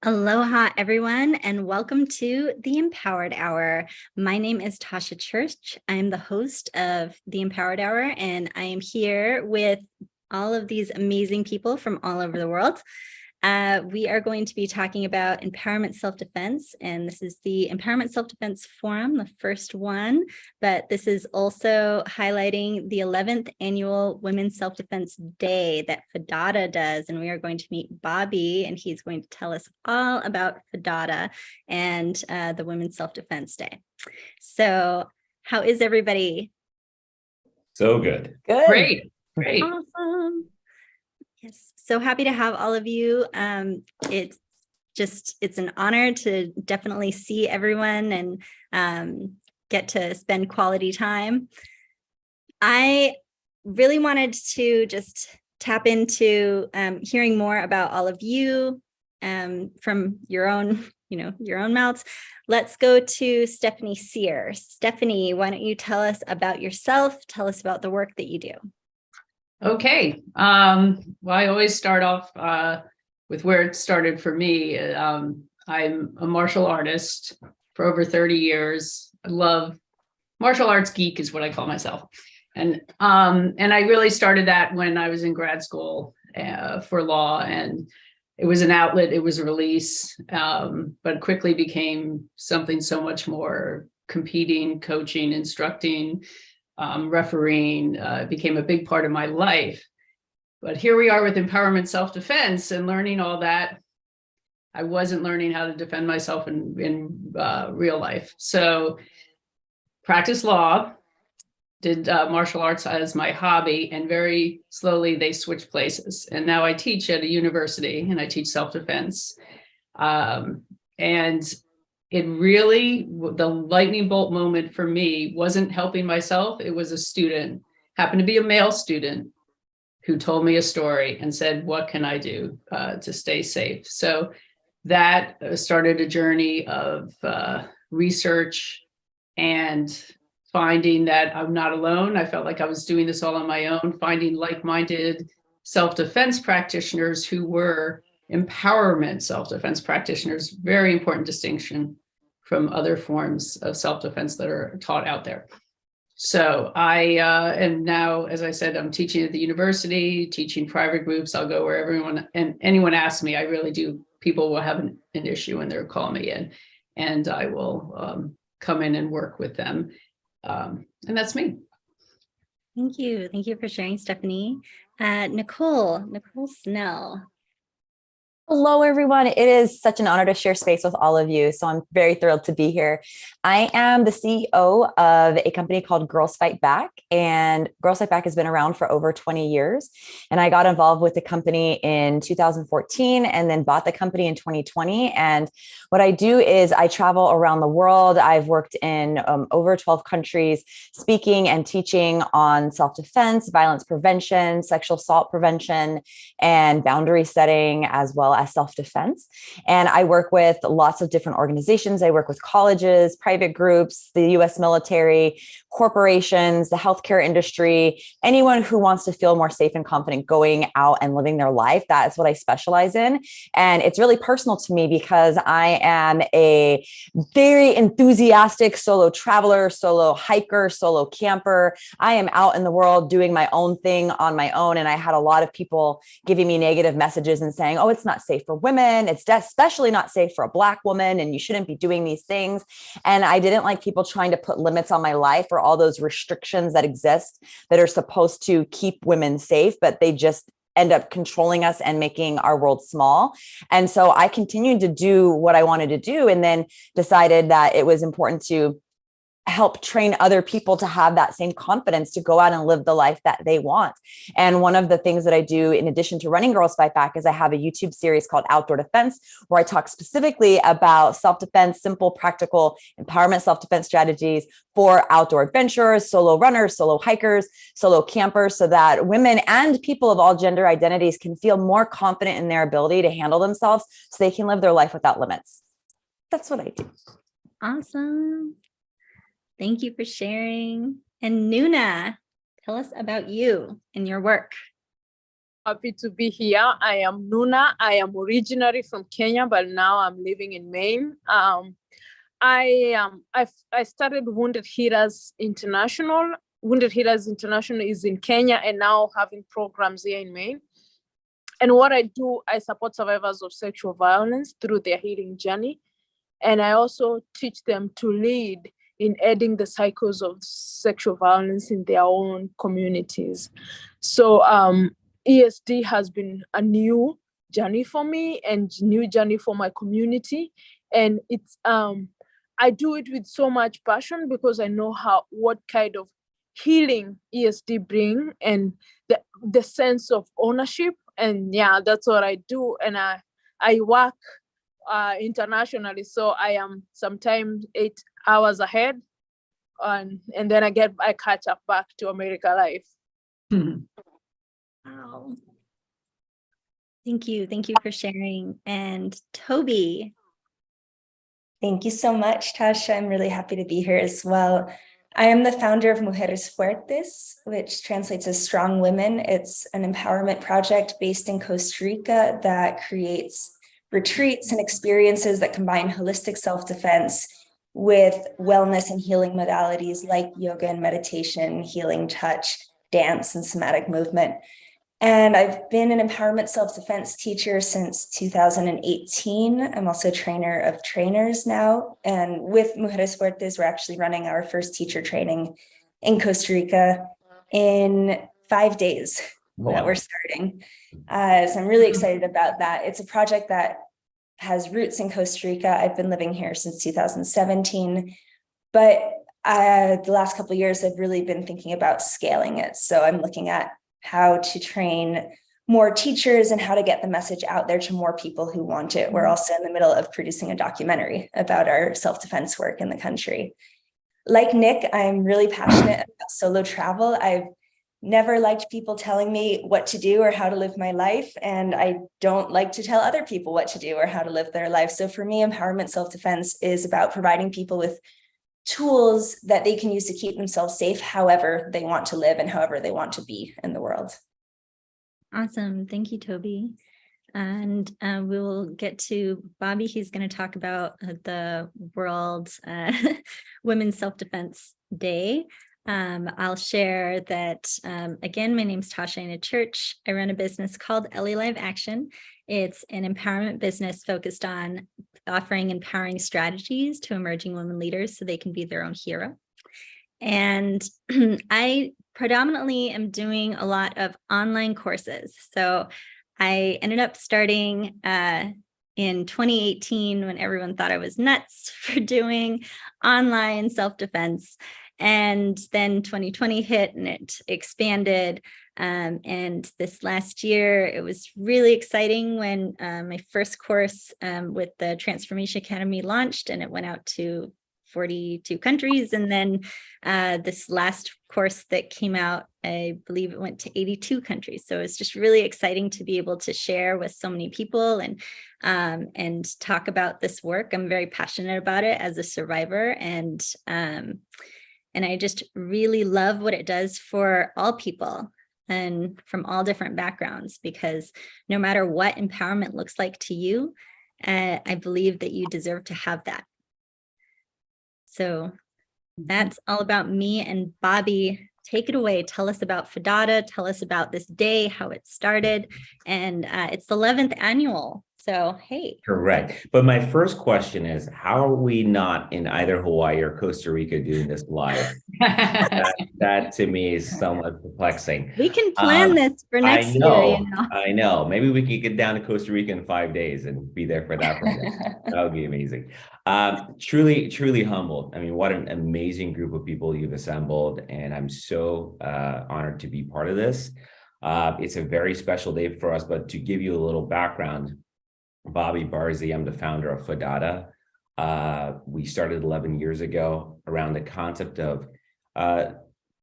Aloha, everyone, and welcome to the Empowered Hour. My name is Tasha Church. I am the host of the Empowered Hour, and I am here with all of these amazing people from all over the world. We are going to be talking about empowerment self-defense, and this is the Empowerment Self-Defense Forum, the first one, but this is also highlighting the 11th Annual Women's Self-Defense Day that Fodada does, and we are going to meet Bobby, and he's going to tell us all about Fodada and the Women's Self-Defense Day. So how is everybody? So good. Good. Great. Awesome. Yes, so happy to have all of you. It's an honor to definitely see everyone and get to spend quality time. I really wanted to just tap into hearing more about all of you from your own mouths. Let's go to Stephanie Sear. Stephanie, why don't you tell us about yourself? Tell us about the work that you do. Okay. Well, I always start off with where it started for me. I'm a martial artist for over 30 years. I love martial arts geek is what I call myself. And I really started that when I was in grad school for law, and it was an outlet, it was a release, but quickly became something so much more: competing, coaching, instructing, refereeing became a big part of my life. But here we are with empowerment self-defense and learning all that. I wasn't learning how to defend myself in real life. So practiced law, did martial arts as my hobby, and very slowly they switched places. And now I teach at a university and I teach self-defense. And it really, the lightning bolt moment for me wasn't helping myself. It was a student, happened to be a male student, who told me a story and said, what can I do to stay safe? So that started a journey of research and finding that I'm not alone. I felt like I was doing this all on my own, finding like-minded self-defense practitioners who were empowerment self-defense practitioners. Very important distinction from other forms of self-defense that are taught out there. So I am now, as I said, I'm teaching at the university, teaching private groups. I'll go where anyone asks me. I really do. People will have an issue and they'll call me in, and I will come in and work with them. And that's me. Thank you. Thank you for sharing, Stephanie. Nicole Snell. Hello, everyone. It is such an honor to share space with all of you. So I'm very thrilled to be here. I am the CEO of a company called Girls Fight Back, and Girls Fight Back has been around for over 20 years. And I got involved with the company in 2014 and then bought the company in 2020. And what I do is I travel around the world. I've worked in over 12 countries, speaking and teaching on self-defense, violence prevention, sexual assault prevention, and boundary setting, as well as self-defense. And I work with lots of different organizations. I work with colleges, private groups, the US military, corporations, the healthcare industry, anyone who wants to feel more safe and confident going out and living their life. That is what I specialize in. And it's really personal to me because I am a very enthusiastic solo traveler, solo hiker, solo camper. I am out in the world doing my own thing on my own. And I had a lot of people giving me negative messages and saying, oh, it's not safe for women. It's especially not safe for a Black woman, and you shouldn't be doing these things. And I didn't like people trying to put limits on my life or all those restrictions that exist that are supposed to keep women safe, but they just end up controlling us and making our world small. And so I continued to do what I wanted to do, and then decided that it was important to help train other people to have that same confidence to go out and live the life that they want. And one of the things that I do, in addition to running Girls Fight Back, is I have a YouTube series called Outdoor Defense, where I talk specifically about self-defense, simple, practical empowerment self-defense strategies for outdoor adventurers, solo runners, solo hikers, solo campers, so that women and people of all gender identities can feel more confident in their ability to handle themselves so they can live their life without limits. That's what I do. Awesome. Thank you for sharing. And Nuna, tell us about you and your work. Happy to be here. I am Nuna. I am originally from Kenya, but now I'm living in Maine. I started Wounded Healers International. Wounded Healers International is in Kenya and now having programs here in Maine. And what I do, I support survivors of sexual violence through their healing journey. And I also teach them to lead in ending the cycles of sexual violence in their own communities. So ESD has been a new journey for me and new journey for my community. And it's I do it with so much passion because I know what kind of healing ESD bring and the sense of ownership. And yeah, that's what I do. And I work internationally, so I am sometimes 8 hours ahead, and then I catch up back to America life. Wow. Thank you for sharing. And Toby. Thank you so much, Tasha. I'm really happy to be here as well. I am the founder of Mujeres Fuertes, which translates as Strong Women. It's an empowerment project based in Costa Rica that creates retreats and experiences that combine holistic self-defense with wellness and healing modalities like yoga and meditation, healing touch, dance, and somatic movement. And I've been an empowerment self-defense teacher since 2018. I'm also a trainer of trainers now. And with Mujeres Fuertes, we're actually running our first teacher training in Costa Rica in 5 days that we're starting. So I'm really excited about that. It's a project that has roots in Costa Rica. I've been living here since 2017, but the last couple of years, I've really been thinking about scaling it. So I'm looking at how to train more teachers and how to get the message out there to more people who want it. We're also in the middle of producing a documentary about our self-defense work in the country. Like Nick, I'm really passionate about solo travel. I've never liked people telling me what to do or how to live my life, and I don't like to tell other people what to do or how to live their life. So for me, empowerment self-defense is about providing people with tools that they can use to keep themselves safe however they want to live and however they want to be in the world. Awesome. Thank you, Toby. And we will get to Bobby. He's going to talk about the World Women's Self-Defense Day. I'll share that, again, my name's Tasha Ina Church. I run a business called LA Live Action. It's an empowerment business focused on offering empowering strategies to emerging women leaders so they can be their own hero. And I predominantly am doing a lot of online courses. So I ended up starting in 2018 when everyone thought I was nuts for doing online self-defense. And then 2020 hit and it expanded. And this last year, it was really exciting when my first course with the Transformation Academy launched, and it went out to 42 countries. And then this last course that came out, I believe it went to 82 countries. So it's just really exciting to be able to share with so many people and talk about this work. I'm very passionate about it as a survivor, and I just really love what it does for all people and from all different backgrounds, because no matter what empowerment looks like to you, I believe that you deserve to have that. So that's all about me. And Bobby, take it away. Tell us about Fodada. Tell us about this day, how it started. And it's the 11th annual. So, hey. Correct. But my first question is, how are we not in either Hawaii or Costa Rica doing this live? that to me is somewhat perplexing. We can plan this for next year. I know. Maybe we could get down to Costa Rica in 5 days and be there for that. That would be amazing. Truly humbled. I mean, what an amazing group of people you've assembled. And I'm so honored to be part of this. It's a very special day for us, but to give you a little background, Bobby Barzi, I'm the founder of Fodada. We started 11 years ago around the concept of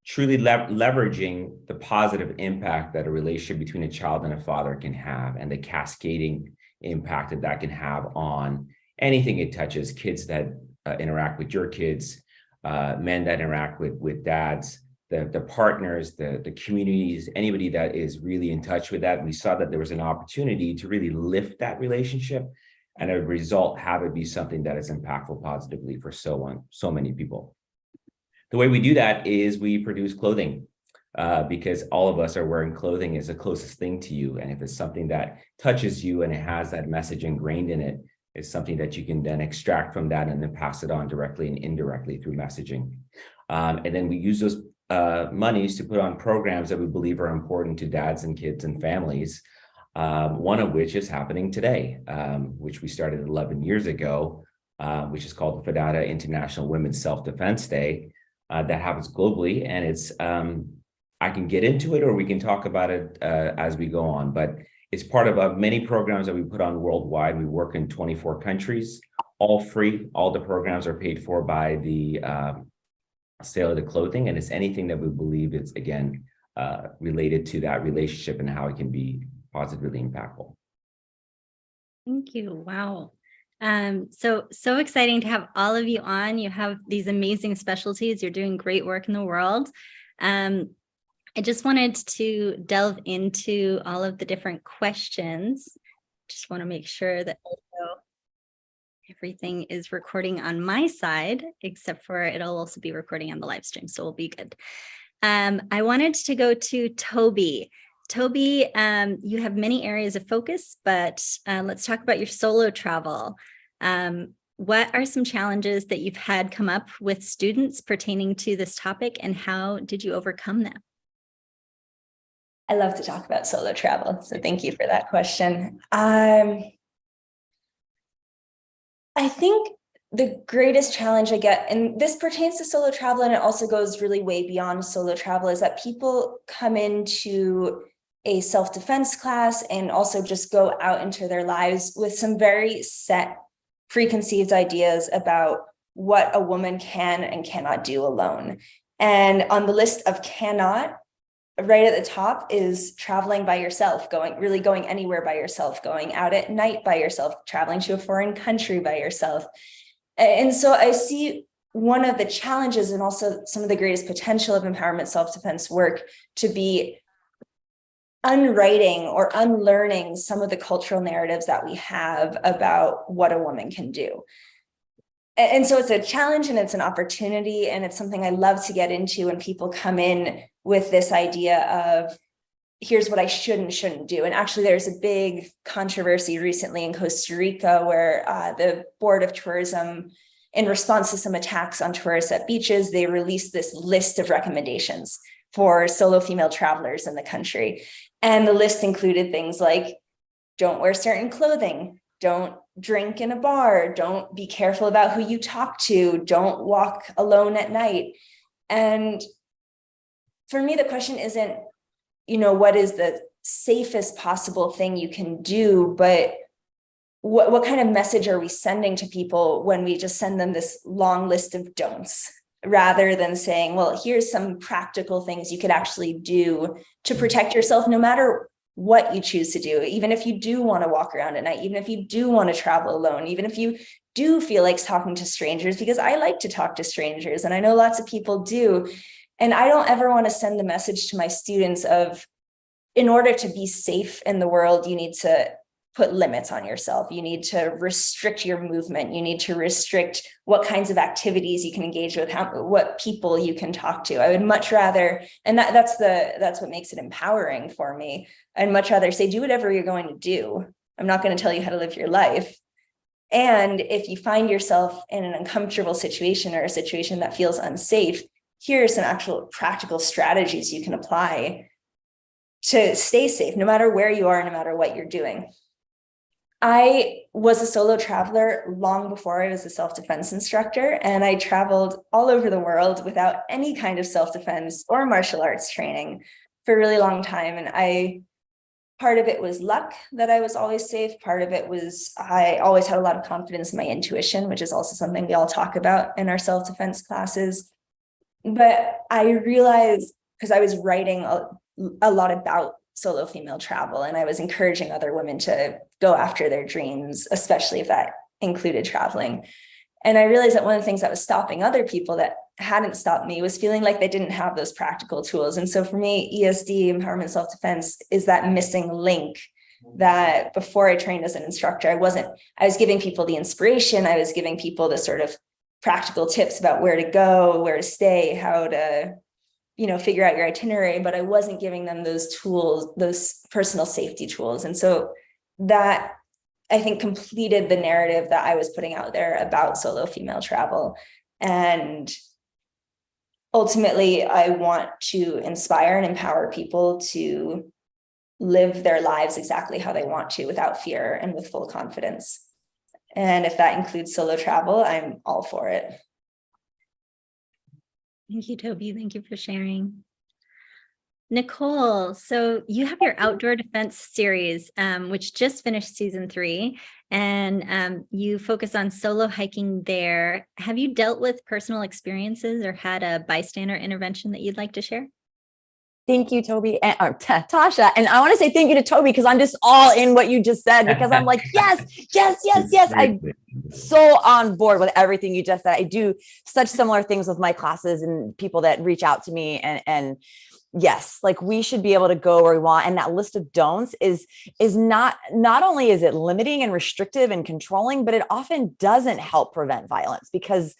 truly leveraging the positive impact that a relationship between a child and a father can have, and the cascading impact that can have on anything it touches: kids that interact with your kids, men that interact with dads, the partners, the communities, anybody that is really in touch with that. We saw that there was an opportunity to really lift that relationship, and as a result, have it be something that is impactful positively for so many people. The way we do that is we produce clothing, because all of us are wearing clothing is the closest thing to you. And if it's something that touches you and it has that message ingrained in it, it's something that you can then extract from that and then pass it on directly and indirectly through messaging. And then we use those monies to put on programs that we believe are important to dads and kids and families. One of which is happening today, which we started 11 years ago, which is called the Fodada International Women's Self-Defense Day. That happens globally, and it's I can get into it, or we can talk about it as we go on, but it's part of many programs that we put on worldwide. We work in 24 countries, all free. All the programs are paid for by the sale of the clothing, and it's anything that we believe it's, again, related to that relationship and how it can be positively impactful. Thank you. Wow. So exciting to have all of you on. You have these amazing specialties. You're doing great work in the world. I just wanted to delve into all of the different questions. Just want to make sure that also everything is recording on my side, except for it'll also be recording on the live stream, so we'll be good. I wanted to go to Toby. Toby, you have many areas of focus, but let's talk about your solo travel. What are some challenges that you've had come up with students pertaining to this topic, and how did you overcome them? I love to talk about solo travel, so thank you for that question. I think the greatest challenge I get, and this pertains to solo travel, and it also goes really way beyond solo travel, is that people come into a self-defense class and also just go out into their lives with some very set preconceived ideas about what a woman can and cannot do alone. And on the list of cannot, right at the top is traveling by yourself, going anywhere by yourself, going out at night by yourself, traveling to a foreign country by yourself. And so I see one of the challenges and also some of the greatest potential of empowerment self-defense work to be unwriting or unlearning some of the cultural narratives that we have about what a woman can do. And so it's a challenge and it's an opportunity, and it's something I love to get into when people come in with this idea of here's what I should and shouldn't do. And actually there's a big controversy recently in Costa Rica where the Board of Tourism, in response to some attacks on tourists at beaches, they released this list of recommendations for solo female travelers in the country. And the list included things like, don't wear certain clothing, don't drink in a bar, don't be careful about who you talk to, don't walk alone at night. And for me, the question isn't, what is the safest possible thing you can do, but what kind of message are we sending to people when we just send them this long list of don'ts, rather than saying, well, here's some practical things you could actually do to protect yourself, no matter what you choose to do, even if you do want to walk around at night, even if you do want to travel alone, even if you do feel like talking to strangers, because I like to talk to strangers and I know lots of people do. And I don't ever want to send the message to my students of, in order to be safe in the world, you need to put limits on yourself. You need to restrict your movement. You need to restrict what kinds of activities you can engage with, what people you can talk to. I would much rather, and that's what makes it empowering for me. I'd much rather say, do whatever you're going to do. I'm not going to tell you how to live your life. And if you find yourself in an uncomfortable situation or a situation that feels unsafe, here are some actual practical strategies you can apply to stay safe, no matter where you are, no matter what you're doing. I was a solo traveler long before I was a self-defense instructor, and I traveled all over the world without any kind of self-defense or martial arts training for a really long time. And part of it was luck that I was always safe. Part of it was I always had a lot of confidence in my intuition, which is also something we all talk about in our self-defense classes. But I realized, because I was writing a lot about solo female travel, and I was encouraging other women to go after their dreams, especially if that included traveling. And I realized that one of the things that was stopping other people that hadn't stopped me was feeling like they didn't have those practical tools. And so for me, ESD, empowerment self-defense, is that missing link that before I trained as an instructor, I was giving people the inspiration. I was giving people the sort of practical tips about where to go, where to stay, how to, figure out your itinerary, but I wasn't giving them those tools, those personal safety tools. And so that, I think, completed the narrative that I was putting out there about solo female travel. And ultimately, I want to inspire and empower people to live their lives exactly how they want to, without fear and with full confidence. And if that includes solo travel, I'm all for it. Thank you, Toby. Thank you for sharing. Nicole, so you have your outdoor defense series, which just finished season 3, and you focus on solo hiking there. Have you dealt with personal experiences or had a bystander intervention that you'd like to share? Thank you, Toby, and Tasha. And I want to say thank you to Toby, because I'm just all in what you just said, because I'm like, yes. I'm so on board with everything you just said. I do such similar things with my classes and people that reach out to me, and yes, like we should be able to go where we want. And that list of don'ts is not only is it limiting and restrictive and controlling, but it often doesn't help prevent violence, because,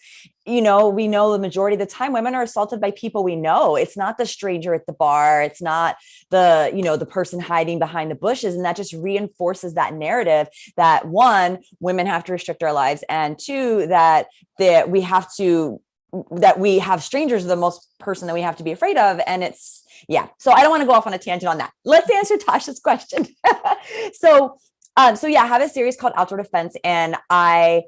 we know the majority of the time women are assaulted by people we know. It's not the stranger at the bar. It's not the person hiding behind the bushes. And that just reinforces that narrative that, one, women have to restrict our lives, and two, that we have strangers are the most person that we have to be afraid of. And so I don't want to go off on a tangent on that. Let's answer Tasha's question. So I have a series called Outdoor Defense, and I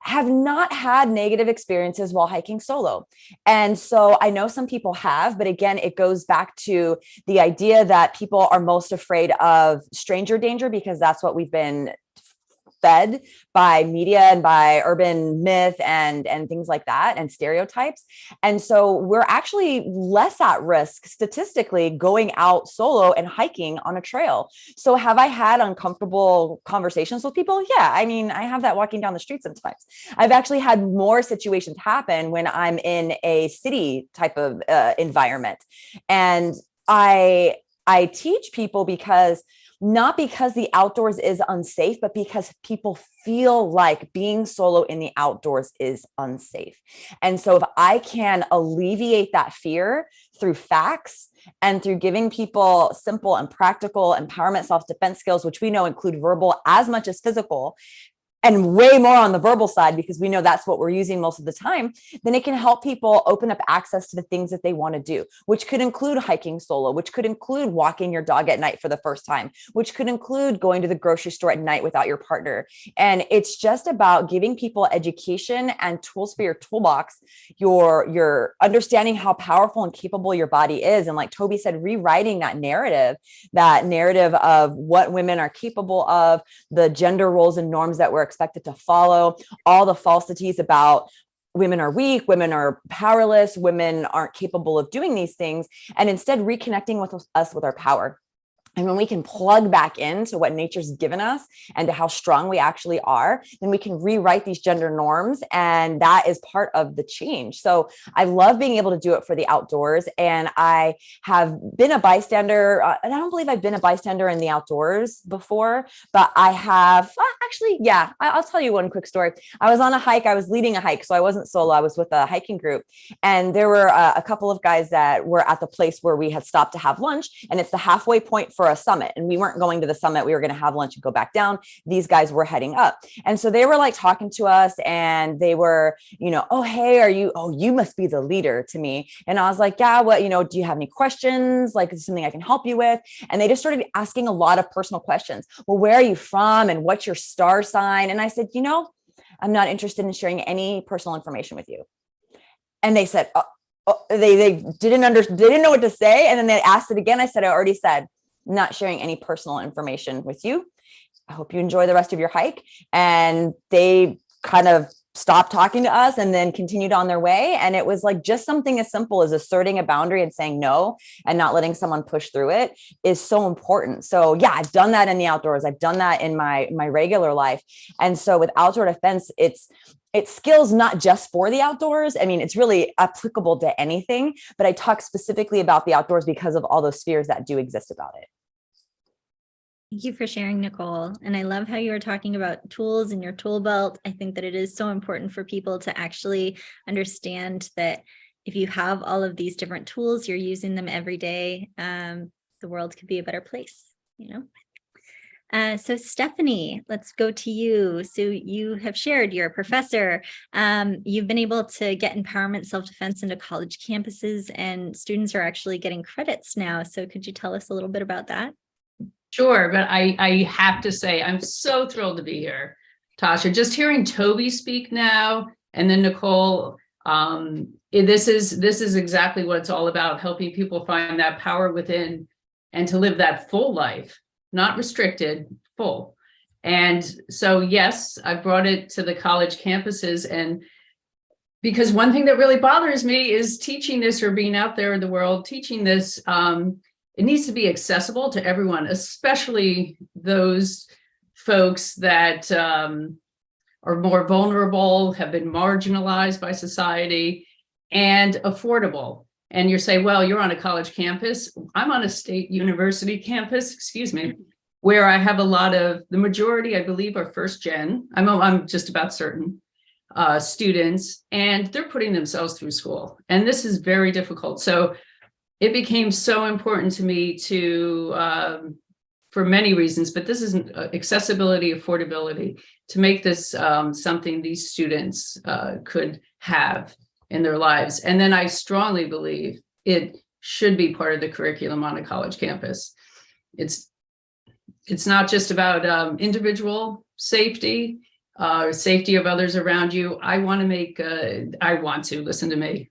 have not had negative experiences while hiking solo. And so I know some people have, but again, it goes back to the idea that people are most afraid of stranger danger, because that's what we've been fed by media and by urban myth and things like that, and stereotypes. And so we're actually less at risk statistically going out solo and hiking on a trail. So have I had uncomfortable conversations with people? Yeah. I mean, I have that walking down the street sometimes. I've actually had more situations happen when I'm in a city type of environment. And I teach people not because the outdoors is unsafe, but because people feel like being solo in the outdoors is unsafe. And so if I can alleviate that fear through facts and through giving people simple and practical empowerment self-defense skills, which we know include verbal as much as physical, and way more on the verbal side, because we know that's what we're using most of the time, then it can help people open up access to the things that they want to do, which could include hiking solo, which could include walking your dog at night for the first time, which could include going to the grocery store at night without your partner. And it's just about giving people education and tools for your toolbox, your understanding how powerful and capable your body is. And like Toby said, rewriting that narrative of what women are capable of, the gender roles and norms that we're expected to follow, all the falsities about women are weak, women are powerless, women aren't capable of doing these things, and instead reconnecting with us with our power. And when we can plug back into what nature's given us and to how strong we actually are, then we can rewrite these gender norms. And that is part of the change. So I love being able to do it for the outdoors. And I have been a bystander. And I don't believe I've been a bystander in the outdoors before, but I have actually, yeah, I'll tell you one quick story. I was on a hike. I was leading a hike. So I wasn't solo. I was with a hiking group. And there were a couple of guys that were at the place where we had stopped to have lunch. And it's the halfway point for a summit. And we weren't going to the summit. We were going to have lunch and go back down. These guys were heading up. And so they were like talking to us, and they were, oh, hey, you must be the leader to me. And I was like, yeah, do you have any questions? Like, is this something I can help you with? And they just started asking a lot of personal questions. Well, where are you from? And what's your star sign? And I said, I'm not interested in sharing any personal information with you. And they said, they didn't know what to say. And then they asked it again. I said, I already said, not sharing any personal information with you. I hope you enjoy the rest of your hike. And they kind of stopped talking to us and then continued on their way. And it was like just something as simple as asserting a boundary and saying no and not letting someone push through it is so important. So yeah, I've done that in the outdoors. I've done that in my regular life. And so with outdoor defense, it's skills not just for the outdoors. I mean, it's really applicable to anything, but I talk specifically about the outdoors because of all those spheres that do exist about it. Thank you for sharing, Nicole. And I love how you were talking about tools in your tool belt. I think that it is so important for people to actually understand that if you have all of these different tools, you're using them every day, the world could be a better place, you know? So Stephanie, let's go to you. So you have shared, you're a professor. You've been able to get empowerment self-defense into college campuses, and students are actually getting credits now. So could you tell us a little bit about that? Sure, but I have to say, I'm so thrilled to be here, Tasha. Just hearing Toby speak now, and then Nicole, this is exactly what it's all about, helping people find that power within and to live that full life, not restricted, full. And so, yes, I brought it to the college campuses, and because one thing that really bothers me is teaching this or being out there in the world, teaching this, it needs to be accessible to everyone, especially those folks that are more vulnerable, have been marginalized by society, and affordable. And you say, well, you're on a college campus. I'm on a state university campus, excuse me, where I have a lot of, the majority, I believe, are first gen. I'm just about certain students, and they're putting themselves through school. And this is very difficult. So it became so important to me to, for many reasons, but this is accessibility, affordability, to make this something these students could have in their lives. And then I strongly believe it should be part of the curriculum on a college campus. It's not just about individual safety, safety of others around you. I want to, listen to me,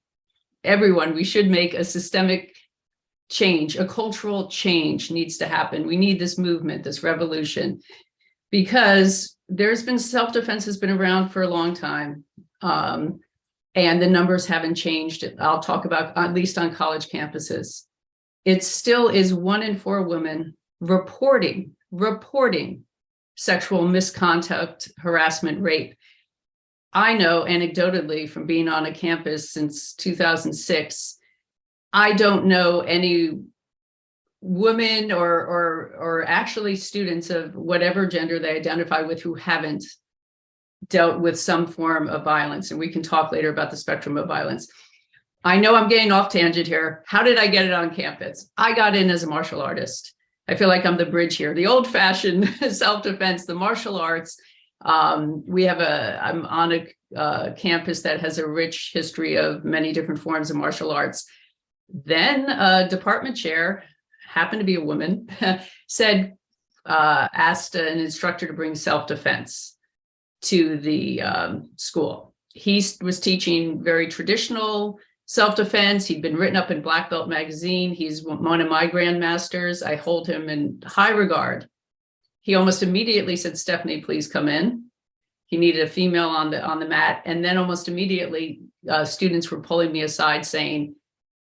everyone, we should make a systemic change, a cultural change needs to happen. We need this movement, this revolution, because there's been self-defense has been around for a long time. And the numbers haven't changed. I'll talk about, at least on college campuses. It still is 1 in 4 women reporting sexual misconduct, harassment, rape. I know anecdotally from being on a campus since 2006, I don't know any women or actually students of whatever gender they identify with who haven't dealt with some form of violence. And we can talk later about the spectrum of violence. I know I'm getting off tangent here. How did I get it on campus? I got in as a martial artist. I feel like I'm the bridge here, the old-fashioned self-defense, the martial arts. I'm on a campus that has a rich history of many different forms of martial arts. Then a department chair, happened to be a woman, asked an instructor to bring self-defense to the school. He was teaching very traditional self-defense. He'd been written up in Black Belt magazine. He's one of my grandmasters. I hold him in high regard. He almost immediately said, Stephanie, please come in. He needed a female on the mat. And then almost immediately, students were pulling me aside saying,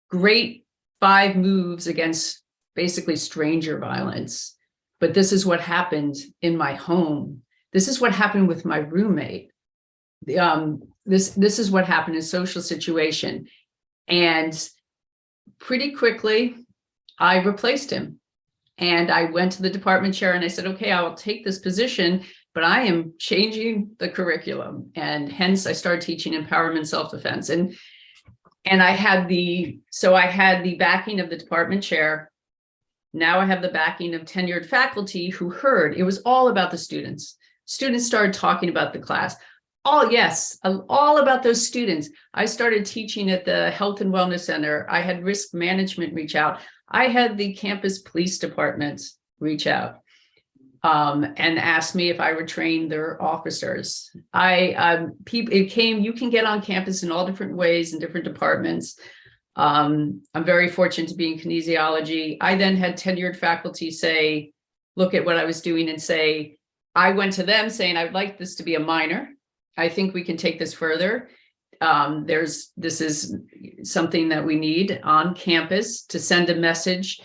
great 5 moves against basically stranger violence. But this is what happened in my home. This is what happened with my roommate. This is what happened in a social situation. And pretty quickly, I replaced him. And I went to the department chair and I said, okay, I will take this position, but I am changing the curriculum. And hence I started teaching empowerment self-defense. And I had the backing of the department chair. Now I have the backing of tenured faculty who heard. It was all about the students. Students started talking about the class. Oh, yes, all about those students. I started teaching at the Health and Wellness Center. I had risk management reach out. I had the campus police department reach out and ask me if I would train their officers. You can get on campus in all different ways in different departments. I'm very fortunate to be in kinesiology. I then had tenured faculty say, look at what I was doing and say, I went to them saying, I'd like this to be a minor. I think we can take this further. This is something that we need on campus to send a message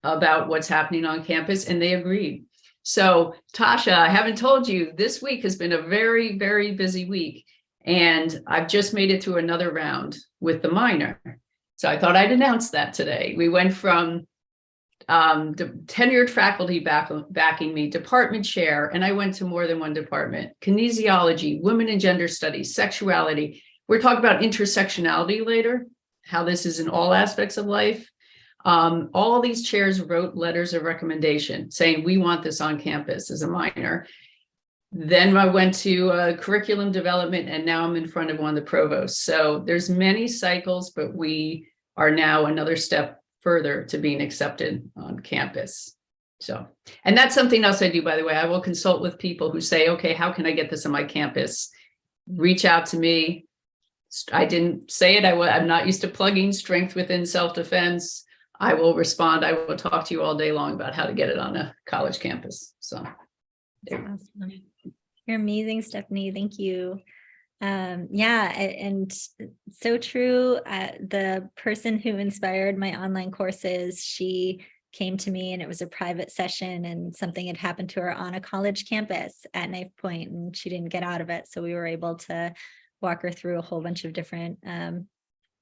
about what's happening on campus, and they agreed. So Tasha, I haven't told you, this week has been a very, very busy week. And I've just made it through another round with the minor. So I thought I'd announce that today. We went from tenured faculty backing me, department chair, and I went to more than one department: kinesiology, women and gender studies, sexuality. We're talking about intersectionality later, how this is in all aspects of life. All these chairs wrote letters of recommendation saying, we want this on campus as a minor. Then I went to curriculum development, and now I'm in front of one of the provosts. So there's many cycles, but we are now another step further to being accepted on campus. So, and that's something else I do, by the way. I will consult with people who say, okay, how can I get this on my campus? Reach out to me. I didn't say it. I'm not used to plugging strength within self-defense. I will respond. I will talk to you all day long about how to get it on a college campus. So awesome. You're amazing, Stephanie. Thank you. Yeah, and so true. The person who inspired my online courses, she came to me and it was a private session, and something had happened to her on a college campus at Knife Point, and she didn't get out of it. So we were able to walk her through a whole bunch of different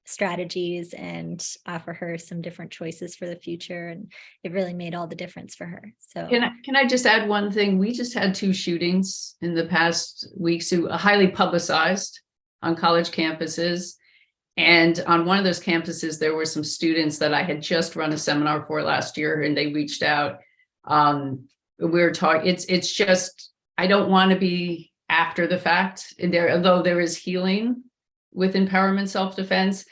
strategies and offer her some different choices for the future. And it really made all the difference for her. So can I just add one thing? We just had 2 shootings in the past weeks, who are highly publicized on college campuses. And on one of those campuses, there were some students that I had just run a seminar for last year, and they reached out. We were talking, it's just, I don't want to be after the fact, and although there is healing with empowerment self-defense,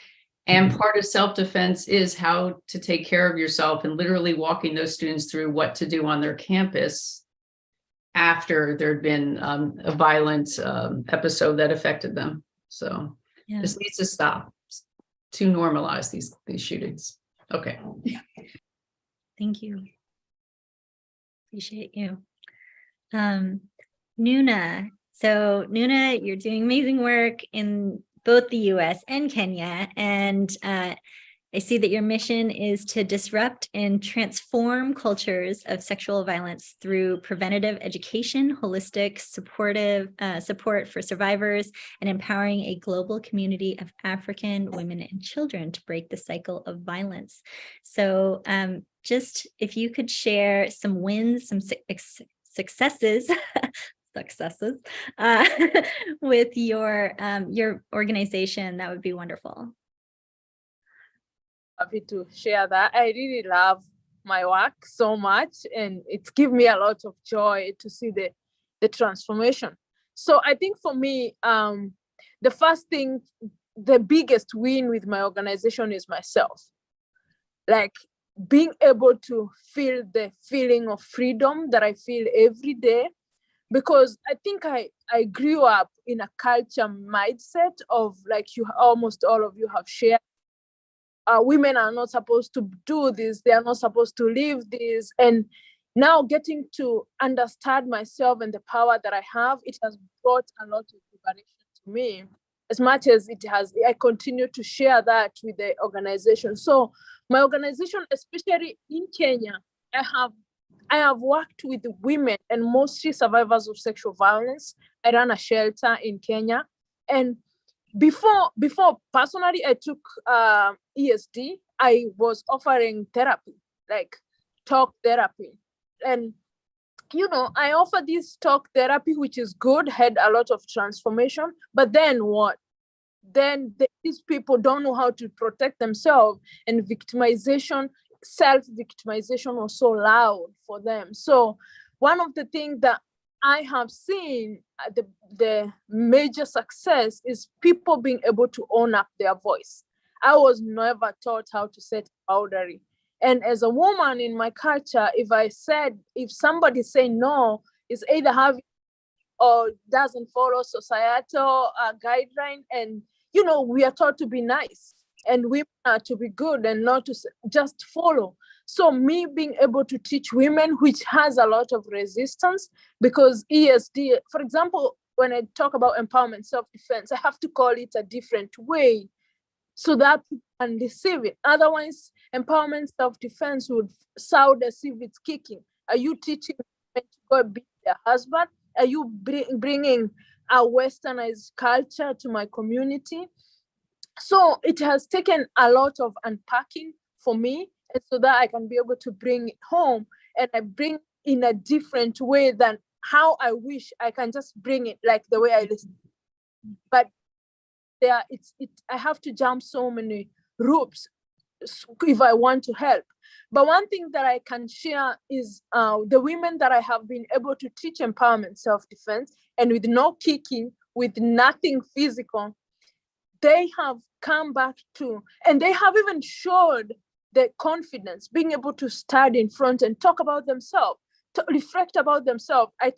and part of self-defense is how to take care of yourself, and literally walking those students through what to do on their campus after there'd been a violent episode that affected them. So this needs to stop, to normalize these shootings. Okay. Thank you. Appreciate you. Nuna. So Nuna, you're doing amazing work in both the US and Kenya. And I see that your mission is to disrupt and transform cultures of sexual violence through preventative education, holistic support for survivors, and empowering a global community of African women and children to break the cycle of violence. So just if you could share some wins, some successes with your organization, that would be wonderful. Happy to share that. I really love my work so much, and it gives me a lot of joy to see the transformation. So I think for me, the first thing, the biggest win with my organization is myself. Like being able to feel the feeling of freedom that I feel every day. Because I think I grew up in a culture mindset of, like almost all of you have shared, women are not supposed to do this, they are not supposed to live this. And now getting to understand myself and the power that I have, it has brought a lot of liberation to me. As much as it has, I continue to share that with the organization. So my organization, especially in Kenya, I have worked with women and mostly survivors of sexual violence. I ran a shelter in Kenya. And before personally, I took ESD, I was offering therapy, like talk therapy. And, I offer this talk therapy, which is good, had a lot of transformation. But then what? Then these people don't know how to protect themselves, and victimization, self-victimization was so loud for them. So one of the things that I have seen, the major success is people being able to own up their voice. I was never taught how to set a boundary. And as a woman in my culture, if somebody say no, is either having or doesn't follow societal guideline. And, we are taught to be nice, and women are to be good and not to just follow. So me being able to teach women, which has a lot of resistance, because ESD, for example, when I talk about empowerment self-defense, I have to call it a different way so that people can receive it. Otherwise, empowerment self-defense would sound as if it's kicking. Are you teaching women to go beat their husband? Are you bringing a westernized culture to my community. So it has taken a lot of unpacking for me, and so that I can be able to bring it home, and I bring in a different way than how I wish I can just bring it like the way I listen. But I have to jump so many hoops if I want to help. But one thing that I can share is the women that I have been able to teach empowerment, self-defense, and with no kicking, with nothing physical, they have come back to, and they have even showed the confidence, being able to stand in front and talk about themselves, to reflect about themselves. I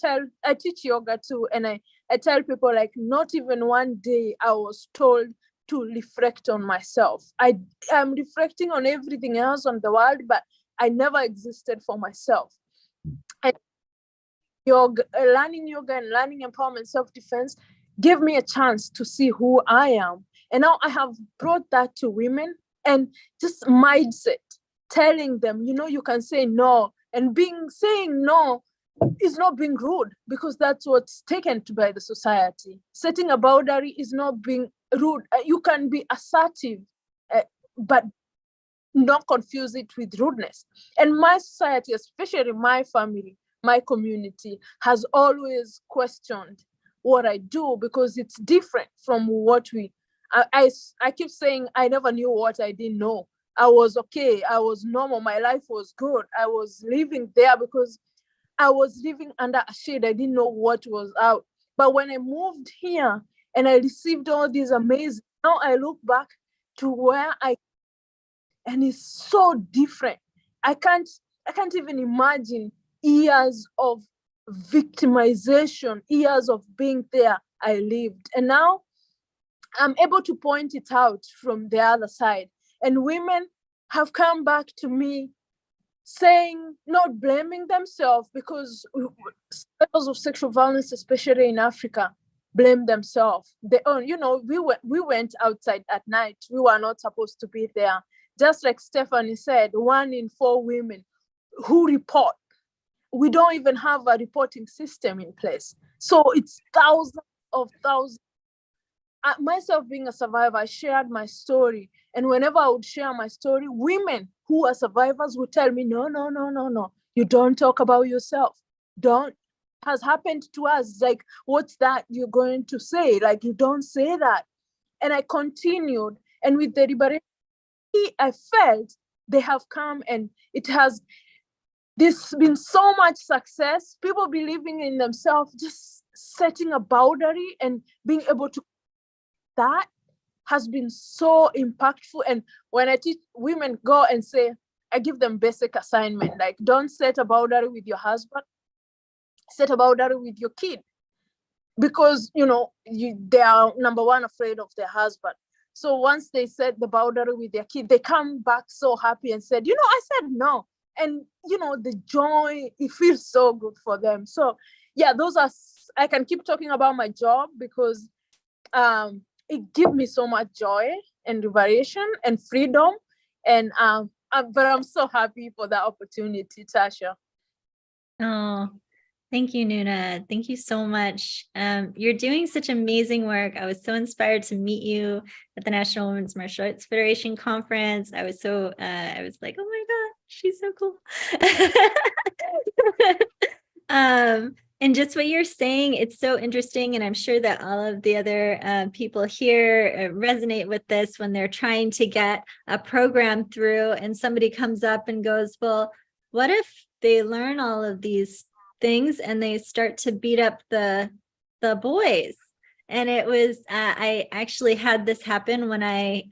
teach yoga too, and I tell people, like, not even one day I was told to reflect on myself. I am reflecting on everything else on the world, but I never existed for myself. And learning yoga and learning empowerment, self-defense gave me a chance to see who I am. And now I have brought that to women, and just mindset, telling them, you can say no, and saying no is not being rude, because that's what's taken to by the society. Setting a boundary is not being rude. You can be assertive, but not confuse it with rudeness. And my society, especially my family, my community, has always questioned what I do, because it's different from what I keep saying I never knew what I didn't know. I was okay. I was normal. My life was good. I was living there because I was living under a shade. I didn't know what was out. But when I moved here and I received all these amazing, now I look back to where and it's so different. I can't even imagine years of victimization, years of being there I lived. And now I'm able to point it out from the other side. And women have come back to me saying, not blaming themselves, because survivors of sexual violence, especially in Africa, blame themselves. We went outside at night. We were not supposed to be there. Just like Stephanie said, 1 in 4 women who report. We don't even have a reporting system in place. So it's thousands of thousands. Myself being a survivor, I shared my story. And whenever I would share my story, women who are survivors would tell me, no. You don't talk about yourself. Has happened to us. Like, what's that you're going to say? Like, you don't say that. And I continued. And with the liberation, I felt they have come, and there's been so much success. People believing in themselves, just setting a boundary and being able to, that has been so impactful. And when I teach women, go and say, I give them basic assignment, like, don't set a boundary with your husband, set a boundary with your kid, because they are, number one, afraid of their husband. So once they set the boundary with their kid, they come back so happy and said, I said no. And the joy, it feels so good for them. So yeah, I can keep talking about my job, because it gives me so much joy and liberation and freedom. And but I'm so happy for that opportunity, Tasha. Oh, thank you, Nuna. Thank you so much. You're doing such amazing work. I was so inspired to meet you at the National Women's Martial Arts Federation conference. I was like, oh my God, she's so cool. And just what you're saying, it's so interesting. And I'm sure that all of the other people here resonate with this when they're trying to get a program through, and somebody comes up and goes, well, what if they learn all of these things and they start to beat up the boys? And it was, I actually had this happen when I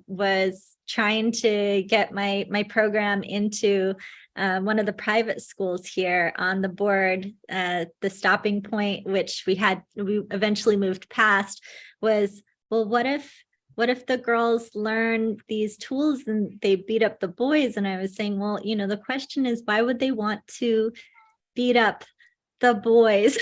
was trying to get my program into one of the private schools here on the board. The stopping point, which we eventually moved past, was, well, what if the girls learn these tools and they beat up the boys? And I was saying, well, the question is, why would they want to beat up the boys?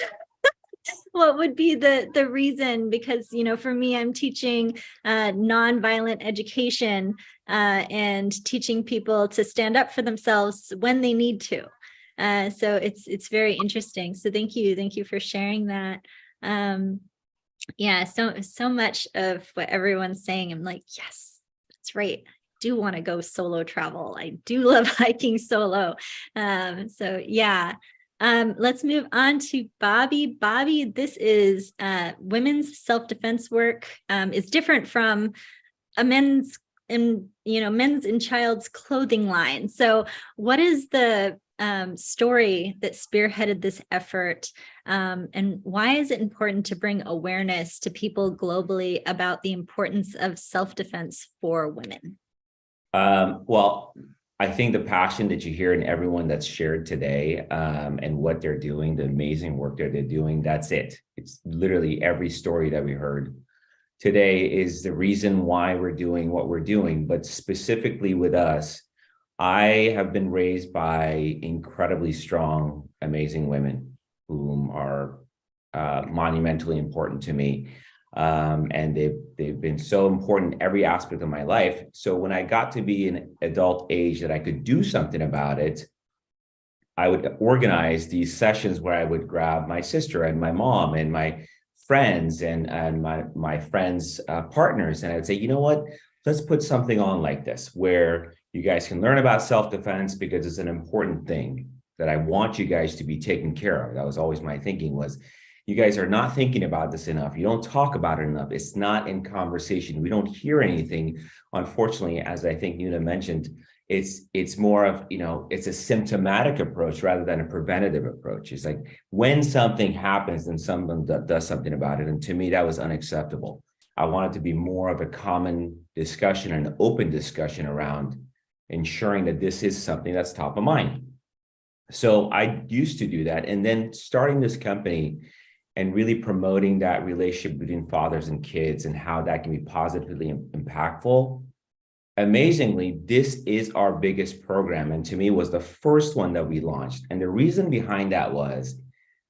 What would be the reason? Because, for me, I'm teaching nonviolent education and teaching people to stand up for themselves when they need to. So it's very interesting. So thank you for sharing that. Yeah, so much of what everyone's saying, I'm like, yes, that's right. I do want to go solo travel. I do love hiking solo. So yeah. Let's move on to Bobby. Bobby, this is women's self-defense work, is different from a men's and child's clothing line. So what is the story that spearheaded this effort? And why is it important to bring awareness to people globally about the importance of self-defense for women? Well, I think the passion that you hear in everyone that's shared today, and what they're doing, the amazing work that they're doing, that's it. It's literally every story that we heard today is the reason why we're doing what we're doing. But specifically with us, I have been raised by incredibly strong, amazing women whom are monumentally important to me. And they've been so important in every aspect of my life. So when I got to be an adult age that I could do something about it, I would organize these sessions where I would grab my sister and my mom and my friends and my friends' partners, and I would say, you know what, let's put something on like this where you guys can learn about self-defense, because it's an important thing that I want you guys to be taken care of. That was always my thinking, was you guys are not thinking about this enough. You don't talk about it enough. It's not in conversation. We don't hear anything. Unfortunately, as I think Nuna mentioned, it's more of, it's a symptomatic approach rather than a preventative approach. It's like when something happens, then someone does something about it. And to me, that was unacceptable. I wanted to be more of a common discussion and an open discussion around ensuring that this is something that's top of mind. So I used to do that. And then starting this company and really promoting that relationship between fathers and kids and how that can be positively impactful. Amazingly, this is our biggest program, and to me was the first one that we launched. And the reason behind that was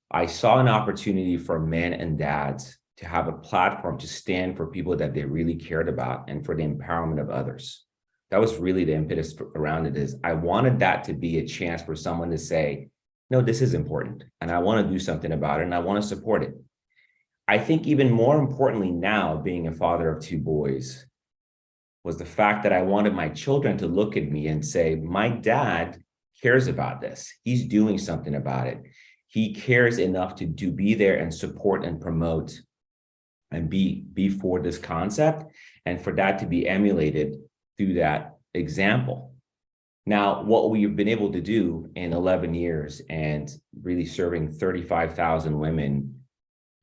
I saw an opportunity for men and dads to have a platform to stand for people that they really cared about and for the empowerment of others. That was really the impetus around it. Is I wanted that to be a chance for someone to say, no, this is important, and I want to do something about it, and I want to support it. I think even more importantly now, being a father of 2 boys, was the fact that I wanted my children to look at me and say, my dad cares about this. He's doing something about it. He cares enough to be there and support and promote and be for this concept, and for that to be emulated through that example. Now, what we've been able to do in 11 years and really serving 35,000 women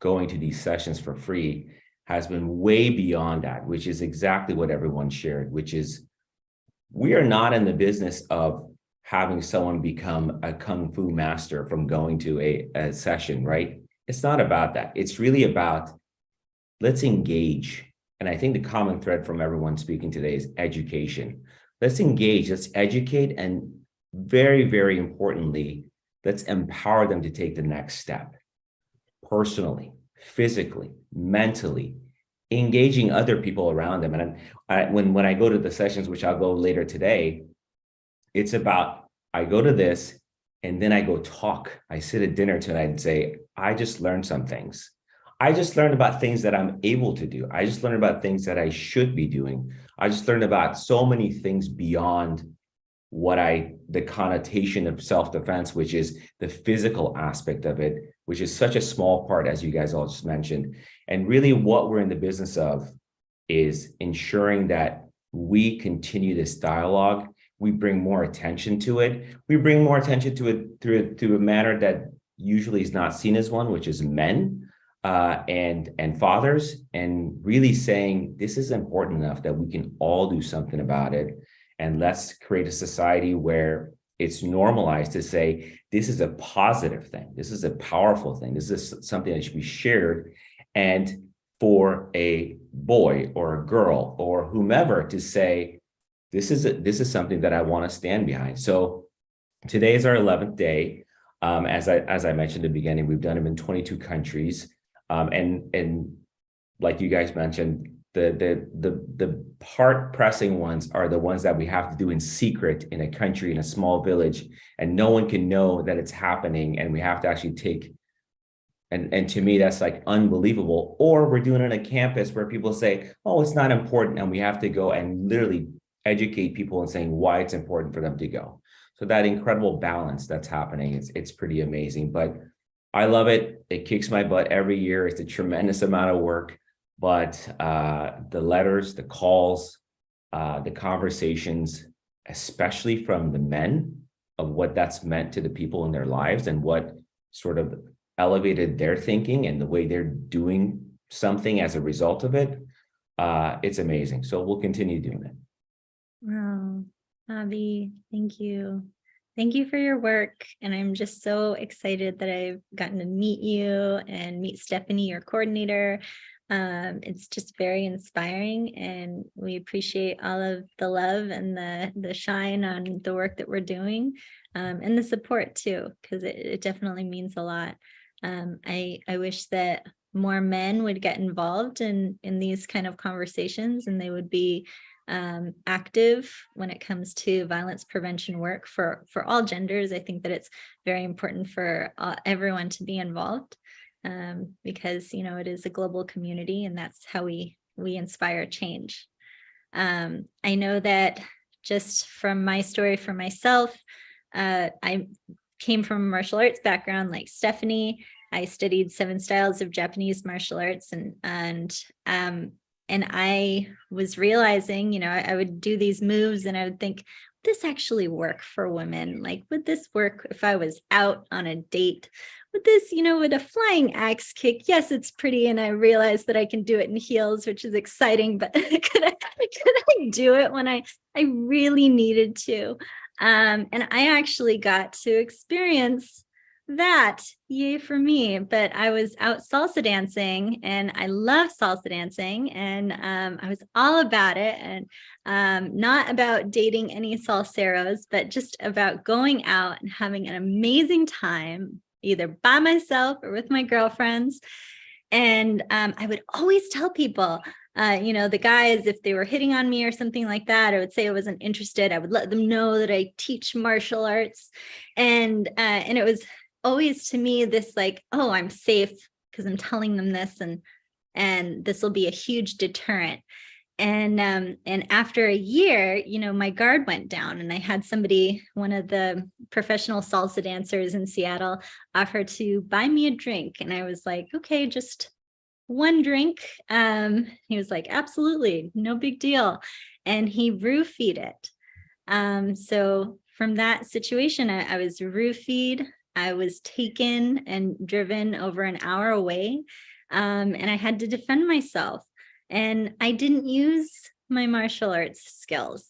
going to these sessions for free has been way beyond that, which is exactly what everyone shared, which is we are not in the business of having someone become a kung fu master from going to a session, right? It's not about that. It's really about let's engage. And I think the common thread from everyone speaking today is education. Let's engage, let's educate, and very, very importantly, let's empower them to take the next step personally, physically, mentally, engaging other people around them. And when I go to the sessions, which I'll go later today, it's about, I go to this and then I go talk. I sit at dinner tonight and say, I just learned some things. I just learned about things that I'm able to do. I just learned about things that I should be doing. I just learned about so many things beyond the connotation of self-defense, which is the physical aspect of it, which is such a small part, as you guys all just mentioned. And really what we're in the business of is ensuring that we continue this dialogue. We bring more attention to it. We bring more attention to it through a manner that usually is not seen as one, which is men and fathers, and really saying this is important enough that we can all do something about it. And let's create a society where it's normalized to say, this is a positive thing. This is a powerful thing. This is something that should be shared. And for a boy or a girl or whomever to say, this is something that I want to stand behind. So today is our 11th day. As I mentioned in the beginning, we've done them in 22 countries. And like you guys mentioned, the heart pressing ones are the ones that we have to do in secret in a country, in a small village, and no one can know that it's happening. And we have to actually take And to me, that's like unbelievable. Or we're doing it on a campus where people say, oh, it's not important. And we have to go and literally educate people and saying why it's important for them to go. So that incredible balance that's happening, it's pretty amazing. But I love it. It kicks my butt every year. It's a tremendous amount of work. But the letters, the calls, the conversations, especially from the men, of what that's meant to the people in their lives and what sort of elevated their thinking and the way they're doing something as a result of it, it's amazing. So we'll continue doing it. Wow, Avi, thank you. Thank you for your work. And I'm just so excited that I've gotten to meet you and meet Stephanie, your coordinator. It's just very inspiring, and we appreciate all of the love and the shine on the work that we're doing, and the support too, because it definitely means a lot. I wish that more men would get involved in these kind of conversations, and they would be active when it comes to violence prevention work for all genders. I think that it's very important for everyone to be involved, because it is a global community, and that's how we inspire change. I know that just from my story for myself, I came from a martial arts background like Stephanie. I studied 7 styles of Japanese martial arts, and I was realizing, I would do these moves and I would think, would this actually work for women? Like, would this work if I was out on a date? Would this, would a flying axe kick? Yes, it's pretty. And I realized that I can do it in heels, which is exciting, but could I do it when I really needed to? And I actually got to experience that, yay for me. But I was out salsa dancing, and I love salsa dancing, and I was all about it, and not about dating any salseros, but just about going out and having an amazing time, either by myself or with my girlfriends. And I would always tell people, the guys, if they were hitting on me or something like that, I would say I wasn't interested. I would let them know that I teach martial arts, and it was always to me this like, oh, I'm safe because I'm telling them this, and this will be a huge deterrent. And after a year, my guard went down, and I had somebody, one of the professional salsa dancers in Seattle, offer to buy me a drink. And I was like, okay, just one drink. He was like, absolutely, no big deal. And he roofied it. So from that situation, I was roofied. I was taken and driven over an hour away, and I had to defend myself. And I didn't use my martial arts skills.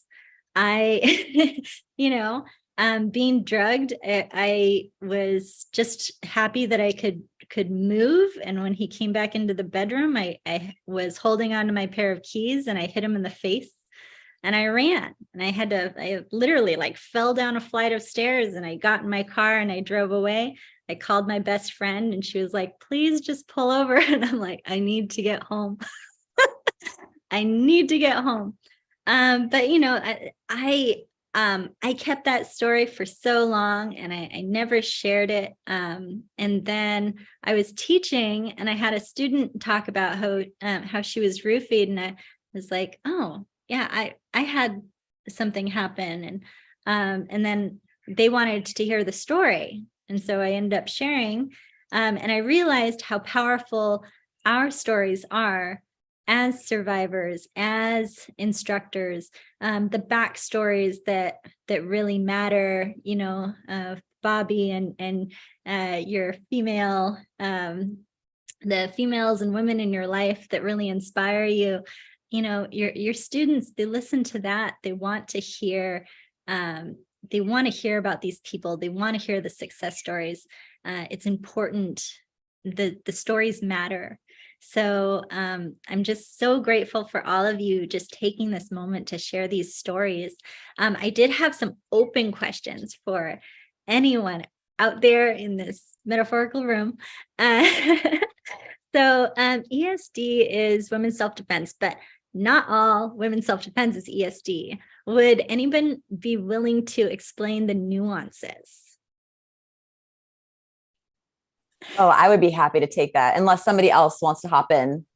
I, being drugged, I was just happy that I could move. And when he came back into the bedroom, I was holding on to my pair of keys, and I hit him in the face. And I ran, and I literally fell down a flight of stairs, and I got in my car and I drove away. I called my best friend, and she was like, please just pull over. And I'm like, I need to get home. I need to get home. But I kept that story for so long, and I never shared it. And then I was teaching, and I had a student talk about how she was roofied, and I was like, oh yeah, I had something happen, and then they wanted to hear the story, and so I ended up sharing, and I realized how powerful our stories are as survivors, as instructors, the backstories that really matter. Bobby and your female, the females and women in your life that really inspire you. Your students, they listen to that. They want to hear about these people. They want to hear the success stories. It's important. The stories matter. So I'm just so grateful for all of you just taking this moment to share these stories. I did have some open questions for anyone out there in this metaphorical room. So ESD is women's self-defense, but not all women's self-defense is ESD. Would anyone be willing to explain the nuances? Oh, I would be happy to take that unless somebody else wants to hop in.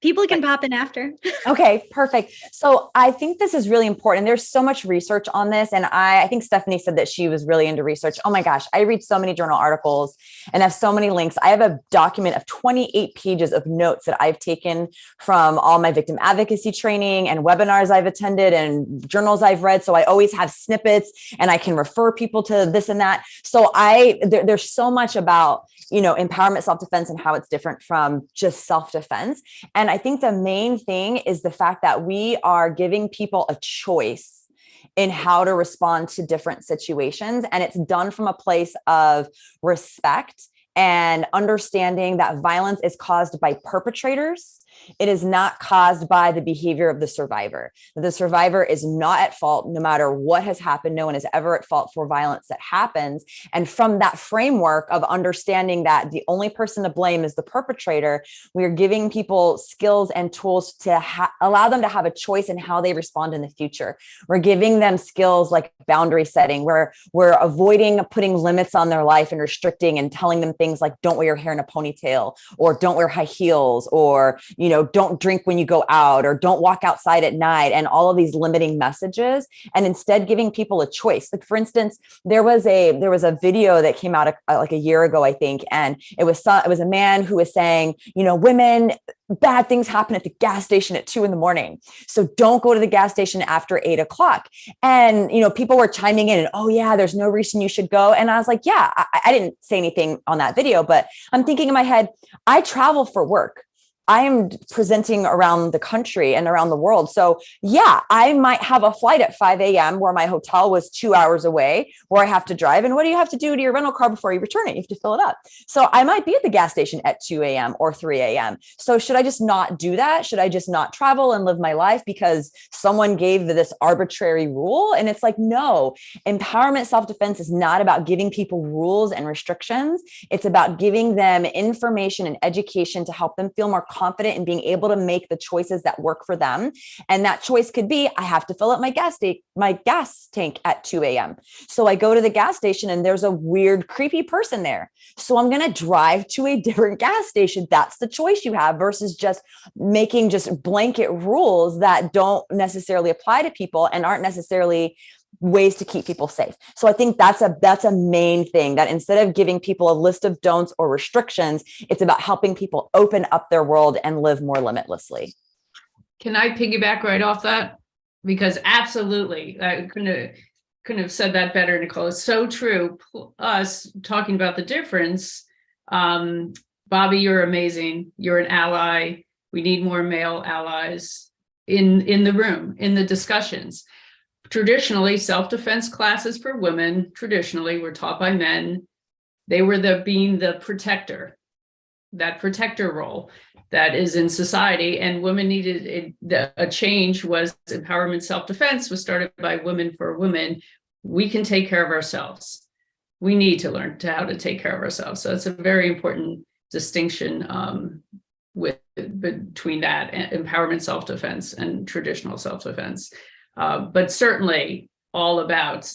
People can pop in after. Okay, perfect. So I think this is really important. There's so much research on this. And I think Stephanie said that she was really into research. Oh my gosh, I read so many journal articles and have so many links. I have a document of 28 pages of notes that I've taken from all my victim advocacy training and webinars I've attended and journals I've read. So I always have snippets and I can refer people to this and that. So there's so much about, empowerment, self-defense, and how it's different from just self-defense. And I think the main thing is the fact that we are giving people a choice in how to respond to different situations. And it's done from a place of respect and understanding that violence is caused by perpetrators. It is not caused by the behavior of the survivor. The survivor is not at fault no matter what has happened. No one is ever at fault for violence that happens. And from that framework of understanding that the only person to blame is the perpetrator, we are giving people skills and tools to allow them to have a choice in how they respond in the future. We're giving them skills like boundary setting, where we're avoiding putting limits on their life and restricting and telling them things like don't wear your hair in a ponytail, or don't wear high heels, or don't drink when you go out, or don't walk outside at night, and all of these limiting messages, and instead giving people a choice. Like, for instance, there was a video that came out like a year ago, I think, and it was a man who was saying, women, bad things happen at the gas station at 2 a.m. So don't go to the gas station after 8 o'clock. And, people were chiming in and, oh yeah, there's no reason you should go. And I was like, yeah, I didn't say anything on that video, but I'm thinking in my head, I travel for work. I am presenting around the country and around the world. So yeah, I might have a flight at 5 a.m. where my hotel was 2 hours away, where I have to drive. And what do you have to do to your rental car before you return it? You have to fill it up. So I might be at the gas station at 2 a.m. or 3 a.m. So should I just not do that? Should I just not travel and live my life because someone gave this arbitrary rule? And it's like, no, empowerment, self-defense is not about giving people rules and restrictions. It's about giving them information and education to help them feel more confident in being able to make the choices that work for them. And that choice could be, I have to fill up my gas tank at 2 a.m. So I go to the gas station and there's a weird, creepy person there. So I'm going to drive to a different gas station. That's the choice you have, versus just making just blanket rules that don't necessarily apply to people and aren't necessarily ways to keep people safe. So I think that's a main thing, that instead of giving people a list of don'ts or restrictions, it's about helping people open up their world and live more limitlessly. Can I piggyback right off that? Because absolutely, I couldn't have said that better, Nicole. It's so true. Us talking about the difference. Bobby, you're amazing. You're an ally. We need more male allies in the room, in the discussions. Traditionally, self-defense classes for women traditionally were taught by men. They were being the protector, that protector role that is in society, and women needed a change. Was empowerment, self-defense was started by women for women. We can take care of ourselves. We need to learn how to take care of ourselves. So it's a very important distinction between that empowerment, self-defense, and traditional self-defense. But certainly all about,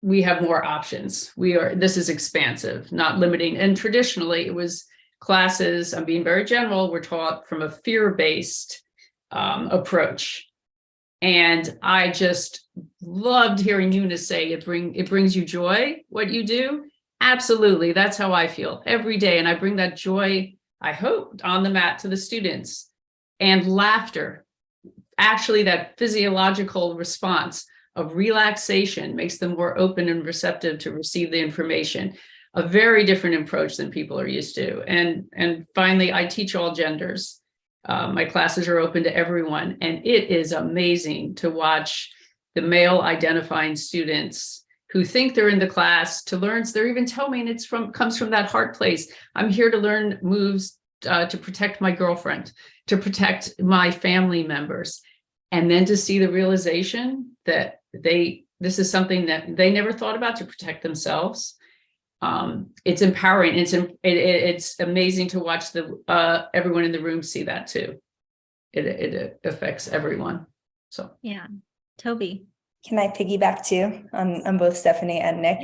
we have more options. This is expansive, not limiting. And traditionally it was classes, I'm being very general, were taught from a fear-based approach. And I just loved hearing Eunice say it brings you joy, what you do. Absolutely. That's how I feel every day. And I bring that joy, I hope, on the mat to the students, and laughter. Actually, that physiological response of relaxation makes them more open and receptive to receive the information. A very different approach than people are used to. And finally, I teach all genders. My classes are open to everyone. And it is amazing to watch the male identifying students who think they're in the class to learn. They're even telling me, and it comes from that heart place. I'm here to learn moves to protect my girlfriend, to protect my family members. And then to see the realization that this is something that they never thought about, to protect themselves. It's empowering. It's amazing to watch everyone in the room see that too. It affects everyone. So yeah, Toby. Can I piggyback too on both Stephanie and Nick?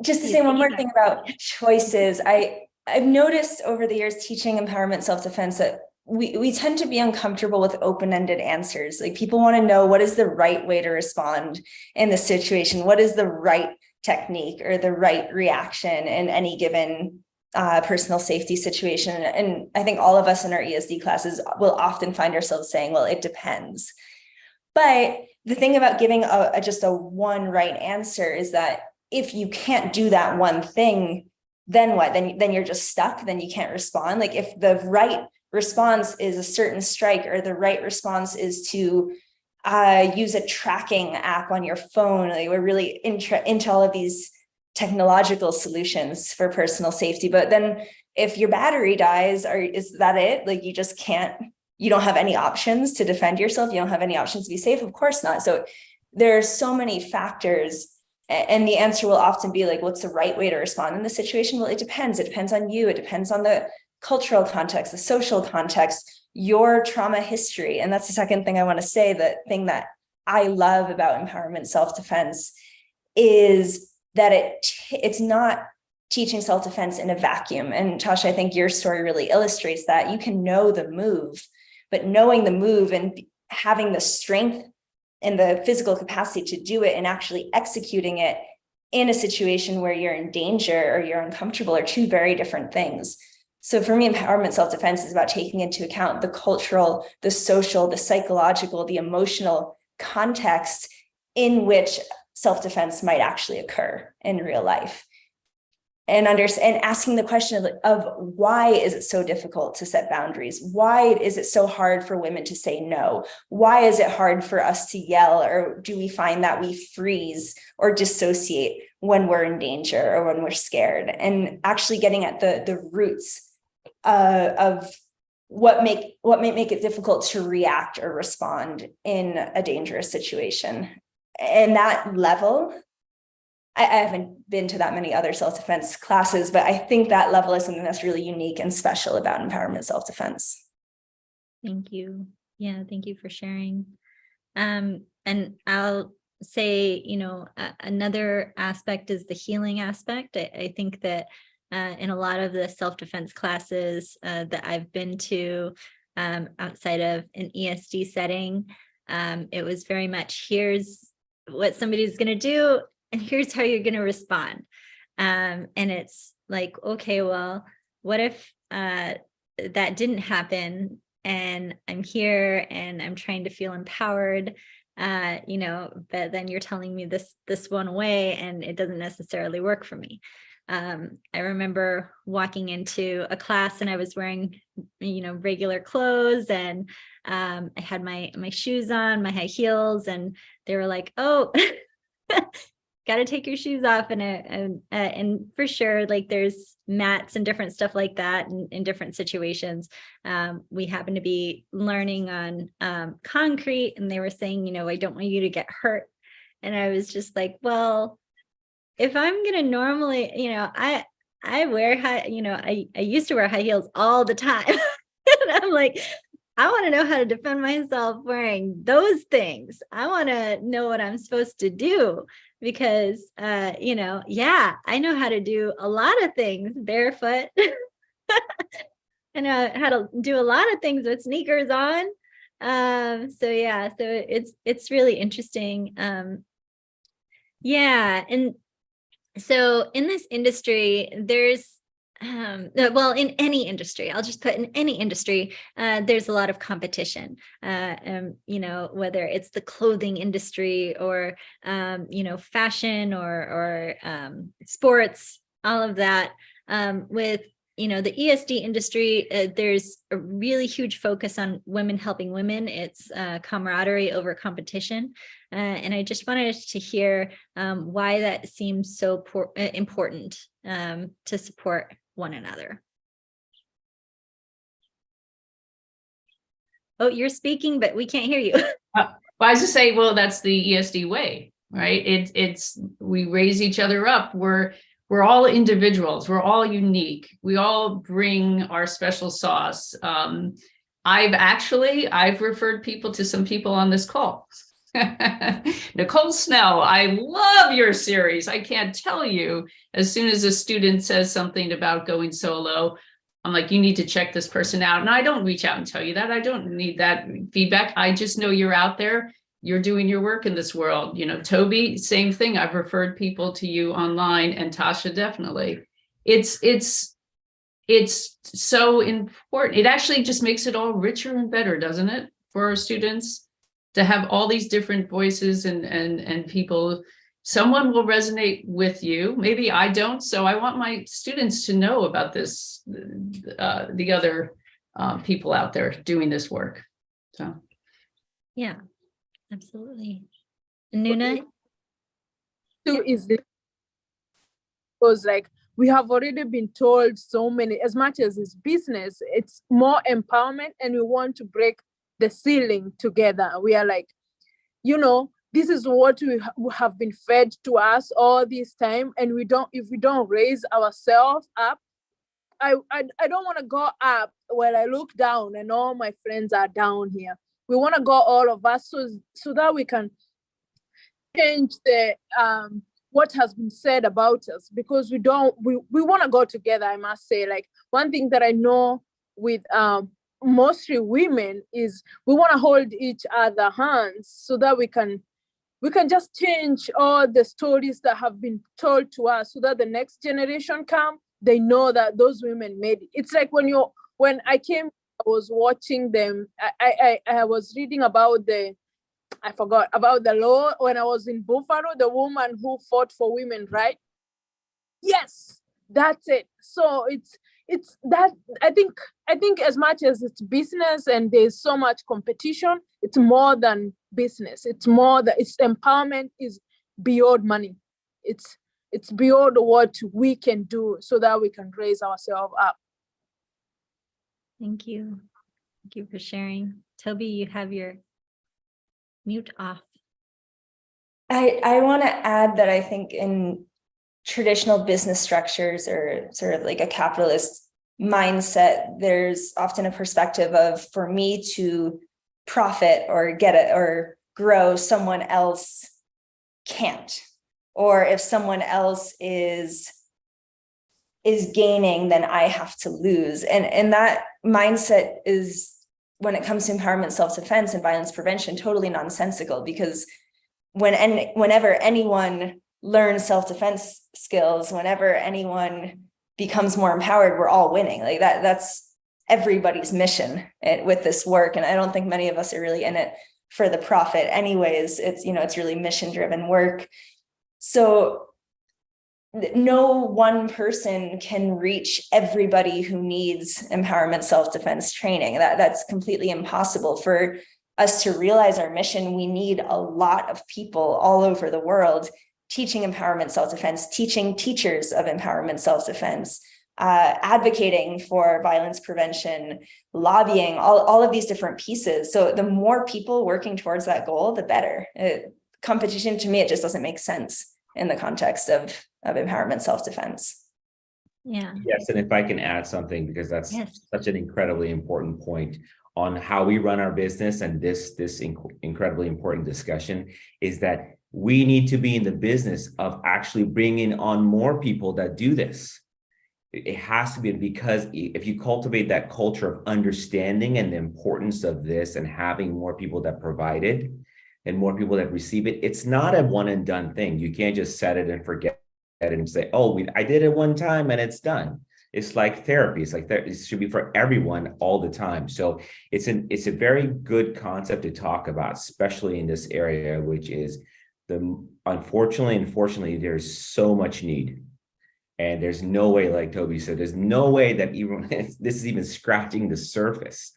just to Please say one more piggyback. thing about choices, I've noticed over the years teaching empowerment self-defense that we tend to be uncomfortable with open-ended answers. Like, people want to know, what is the right way to respond in the situation? What is the right technique or the right reaction in any given personal safety situation? And I think all of us in our ESD classes will often find ourselves saying, well, it depends. But the thing about giving just a one right answer is that if you can't do that one thing, then what? Then you're just stuck. Then you can't respond. Like, if the right response is a certain strike, or the right response is to use a tracking app on your phone, like, we're really into all of these technological solutions for personal safety. But then if your battery dies, is that it? Like, you just can't, you don't have any options to defend yourself. You don't have any options to be safe. Of course not. So there are so many factors. And the answer will often be like, what's the right way to respond in the situation? Well, it depends. It depends on you. It depends on the cultural context, the social context, your trauma history. And that's the second thing I want to say. The thing that I love about empowerment self-defense is that it's not teaching self-defense in a vacuum. And Tasha, I think your story really illustrates that. You can know the move, but knowing the move and having the strength and the physical capacity to do it and actually executing it in a situation where you're in danger or you're uncomfortable are two very different things. So for me, empowerment self-defense is about taking into account the cultural, the social, the psychological, the emotional context in which self-defense might actually occur in real life. And asking the question of why is it so difficult to set boundaries? Why is it so hard for women to say no? Why is it hard for us to yell? Or do we find that we freeze or dissociate when we're in danger or when we're scared? And actually getting at the roots of what may make it difficult to react or respond in a dangerous situation. And that level, I haven't been to that many other self-defense classes, but I think that level is something that's really unique and special about empowerment self-defense. Thank you. Yeah, thank you for sharing. And I'll say, another aspect is the healing aspect. I think that in a lot of the self-defense classes that I've been to outside of an ESD setting, it was very much, here's what somebody's going to do, and here's how you're going to respond. And it's like, okay, well, what if that didn't happen and I'm here and I'm trying to feel empowered, but then you're telling me this one way and it doesn't necessarily work for me. I remember walking into a class and I was wearing, regular clothes, and I had my shoes on, my high heels, and they were like, oh, got to take your shoes off. And for sure, like, there's mats and different stuff like that in different situations. We happen to be learning on concrete, and they were saying, I don't want you to get hurt. And I was just like, well, if I'm going to normally, I wear high, I used to wear high heels all the time. And I'm like, I want to know how to defend myself wearing those things. I want to know what I'm supposed to do because, I know how to do a lot of things barefoot. I know how to do a lot of things with sneakers on. So it's really interesting. And so in this industry, there's, in any industry, I'll just put in any industry, there's a lot of competition, whether it's the clothing industry or, fashion or sports, all of that. With, the ESD industry, there's a really huge focus on women helping women. It's camaraderie over competition. And I just wanted to hear why that seems so important to support one another. Oh, you're speaking, but we can't hear you. Well, I was just say, well, that's the ESD way, right? It's we raise each other up. We're all individuals. We're all unique. We all bring our special sauce. I've referred people to some people on this call. Nicole Snell, I love your series. I can't tell you, as soon as a student says something about going solo, I'm like, you need to check this person out. And I don't reach out and tell you that. I don't need that feedback. I just know you're out there. You're doing your work in this world. You know, Toby, same thing. I've referred people to you online, and Tasha, definitely. It's so important. It actually just makes it all richer and better, doesn't it, for our students to have all these different voices and people. Someone will resonate with you. Maybe I don't. So I want my students to know about this, the other people out there doing this work. So, Yeah, absolutely. Nuna? Too easy. Because like we have already been told so many, as much as it's business, it's more empowerment, and we want to break the ceiling together. We are like, you know, this is what we have been fed to us all this time, and if we don't raise ourselves up, I don't want to go up when I look down and all my friends are down here. We want to go all of us so that we can change the what has been said about us, because we want to go together. I must say, like, one thing that I know with mostly women is we want to hold each other hands so that we can just change all the stories that have been told to us, so that the next generation come, they know that those women made it. It's like when I came, I was watching them. I was reading about I forgot about the law when I was in Buffalo, the woman who fought for women, right? Yes, that's it. So it's that I think as much as it's business and there's so much competition, it's more than business. It's more that it's empowerment is beyond money. It's beyond what we can do so that we can raise ourselves up. Thank you. Thank you for sharing. Toby, you have your mute off. I want to add that I think in traditional business structures, or sort of like a capitalist mindset, there's often a perspective of, for me to profit or get it or grow, someone else can't. Or if someone else is gaining, then I have to lose. And that mindset is, when it comes to empowerment, self-defense, and violence prevention, totally nonsensical, because whenever anyone learns self-defense skills, whenever anyone becomes more empowered, we're all winning. Like that's everybody's mission with this work. And I don't think many of us are really in it for the profit anyways. It's, it's really mission-driven work. So no one person can reach everybody who needs empowerment self-defense training. That's completely impossible. For us to realize our mission, we need a lot of people all over the world teaching empowerment self-defense, teaching teachers of empowerment self-defense, advocating for violence prevention, lobbying, all of these different pieces. So the more people working towards that goal, the better. Competition, to me, it just doesn't make sense in the context of empowerment self-defense. Yeah. Yes, and if I can add something, because that's such an incredibly important point on how we run our business, and this incredibly important discussion is that we need to be in the business of actually bringing on more people that do this. It has to be, because if you cultivate that culture of understanding and the importance of this, and having more people that provide it and more people that receive it, it's not a one and done thing. You can't just set it and forget it and say, oh, I did it one time and it's done. It's like therapy. It's like it should be for everyone all the time. So it's a very good concept to talk about, especially in this area, which is unfortunately, there's so much need. And there's no way, like Toby said, there's no way that even this is even scratching the surface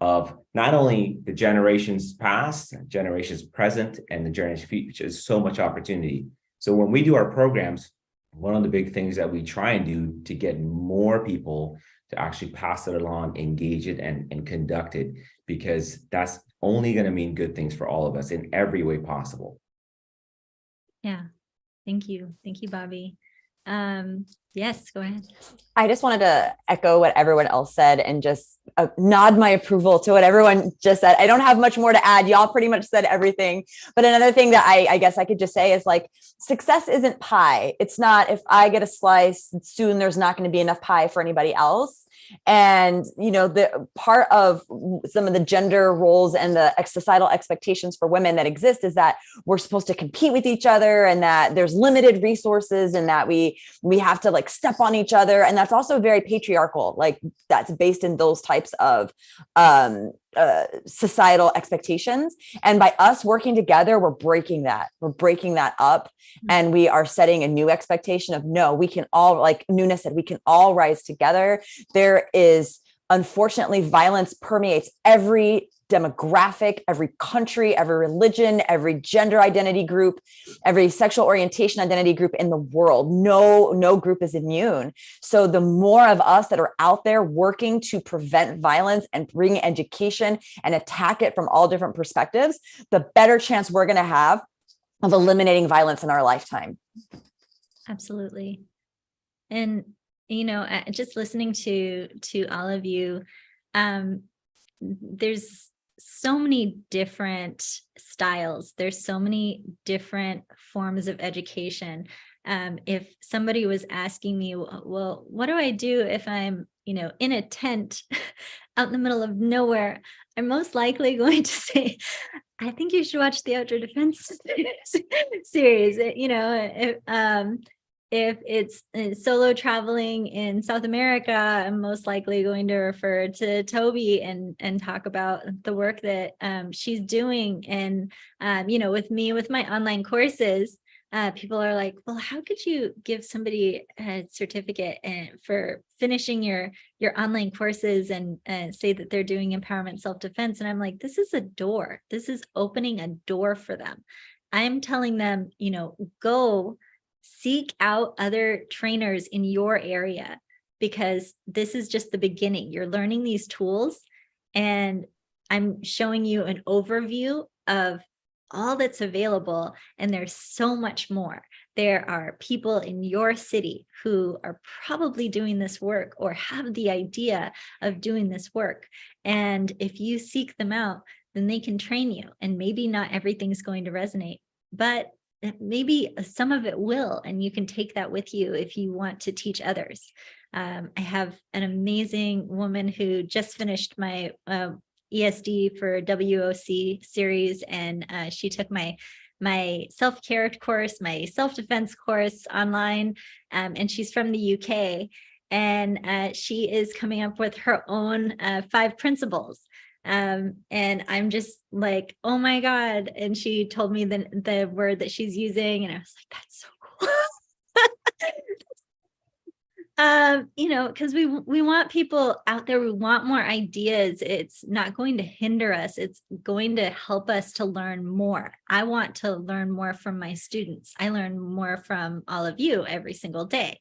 of not only the generations past, generations present, and the generations future. There's so much opportunity. So when we do our programs, one of the big things that we try and do to get more people to actually pass it along, engage it, and conduct it, because that's only going to mean good things for all of us in every way possible. Yeah. Thank you. Thank you, Bobby. Yes, go ahead. I just wanted to echo what everyone else said and just nod my approval to what everyone just said. I don't have much more to add. Y'all pretty much said everything. But another thing that I guess I could just say is like, success isn't pie. It's not, if I get a slice, soon there's not going to be enough pie for anybody else. And, you know, the part of some of the gender roles and the societal expectations for women that exist is that we're supposed to compete with each other, and that there's limited resources, and that we have to like step on each other. And that's also very patriarchal. Like, that's based in those types of societal expectations. And by us working together, we're breaking that up. And we are setting a new expectation of, no, we can all, like Nuna said, we can all rise together. There is, unfortunately, violence permeates every demographic, every country, every religion, every gender identity group, every sexual orientation identity group in the world. No group is immune. So the more of us that are out there working to prevent violence and bring education and attack it from all different perspectives, the better chance we're going to have of eliminating violence in our lifetime. Absolutely. And, you know, just listening to all of you, there's so many different styles. There's so many different forms of education. If somebody was asking me, well, what do I do if I'm, you know, in a tent out in the middle of nowhere? I'm most likely going to say, I think you should watch the Outdoor Defense series. You know, if it's solo traveling in South America, I'm most likely going to refer to Toby and talk about the work that she's doing. And, you know, with me, with my online courses, people are like, well, how could you give somebody a certificate for finishing your online courses and say that they're doing empowerment self-defense? And I'm like, this is a door. This is opening a door for them. I'm telling them, you know, go seek out other trainers in your area, because this is just the beginning. You're learning these tools, and I'm showing you an overview of all that's available. And there's so much more. There are people in your city who are probably doing this work or have the idea of doing this work. And if you seek them out, then they can train you. And maybe not everything's going to resonate, but maybe some of it will, and you can take that with you if you want to teach others. I have an amazing woman who just finished my ESD for WOC series, and she took my self-care course, my self-defense course online, and she's from the UK, and she is coming up with her own 5 principles. And I'm just like, oh my God. And she told me the word that she's using, and I was like, that's so cool. You know, because we want people out there. We want more ideas. It's not going to hinder us. It's going to help us to learn more. I want to learn more from my students. I learn more from all of you every single day.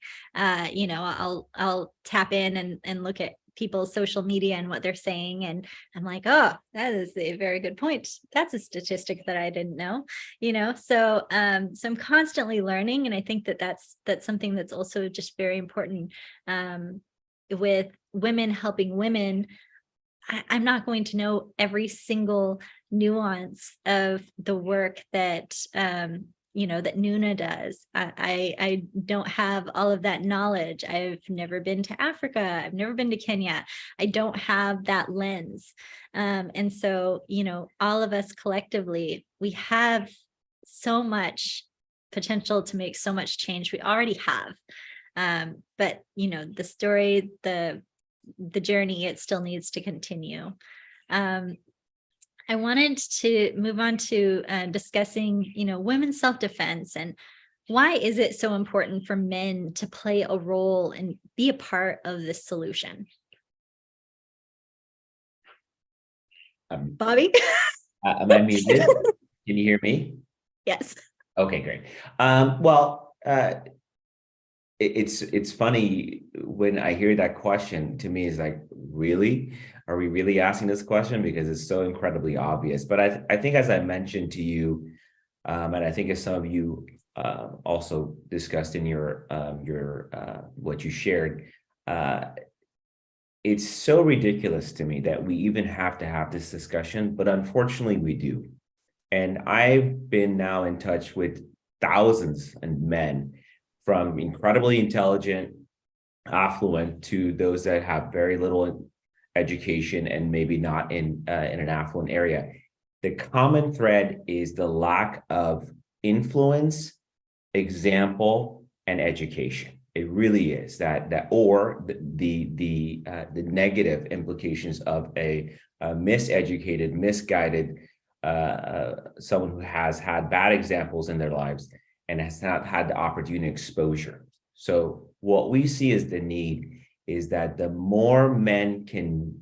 You know, I'll tap in and look at people's social media and what they're saying, and I'm like, oh, that is a very good point. That's a statistic that I didn't know, you know. So I'm constantly learning, and I think that that's something that's also just very important with women helping women. I'm not going to know every single nuance of the work that you know, that Nuna does. I don't have all of that knowledge. I've never been to Africa. I've never been to Kenya. I don't have that lens. And so, you know, all of us collectively, we have so much potential to make so much change. We already have. But, you know, the story, the journey, it still needs to continue. I wanted to move on to discussing, you know, women's self-defense, and why is it so important for men to play a role and be a part of this solution? Bobby? Am I muted? Can you hear me? Yes. Okay, great. Well, it's funny when I hear that question. To me, it's like, really? Are we really asking this question? Because it's so incredibly obvious. But I think, as I mentioned to you, and I think as some of you also discussed in your what you shared. It's so ridiculous to me that we even have to have this discussion, but unfortunately we do. And I've been now in touch with thousands of men, from incredibly intelligent, affluent, to those that have very little education and maybe not in an affluent area. The common thread is the lack of influence, example, and education. It really is or the negative implications of a miseducated, misguided someone who has had bad examples in their lives and has not had the opportunity exposure. So what we see as the need is that the more men can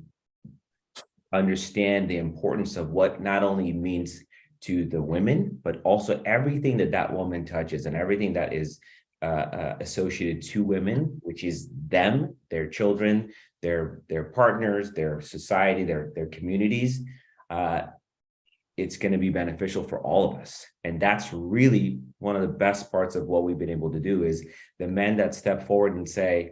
understand the importance of what not only means to the women, but also everything that woman touches and everything that is associated to women, which is them, their children, their partners, their society, their communities. It's going to be beneficial for all of us. And that's really one of the best parts of what we've been able to do, is the men that step forward and say,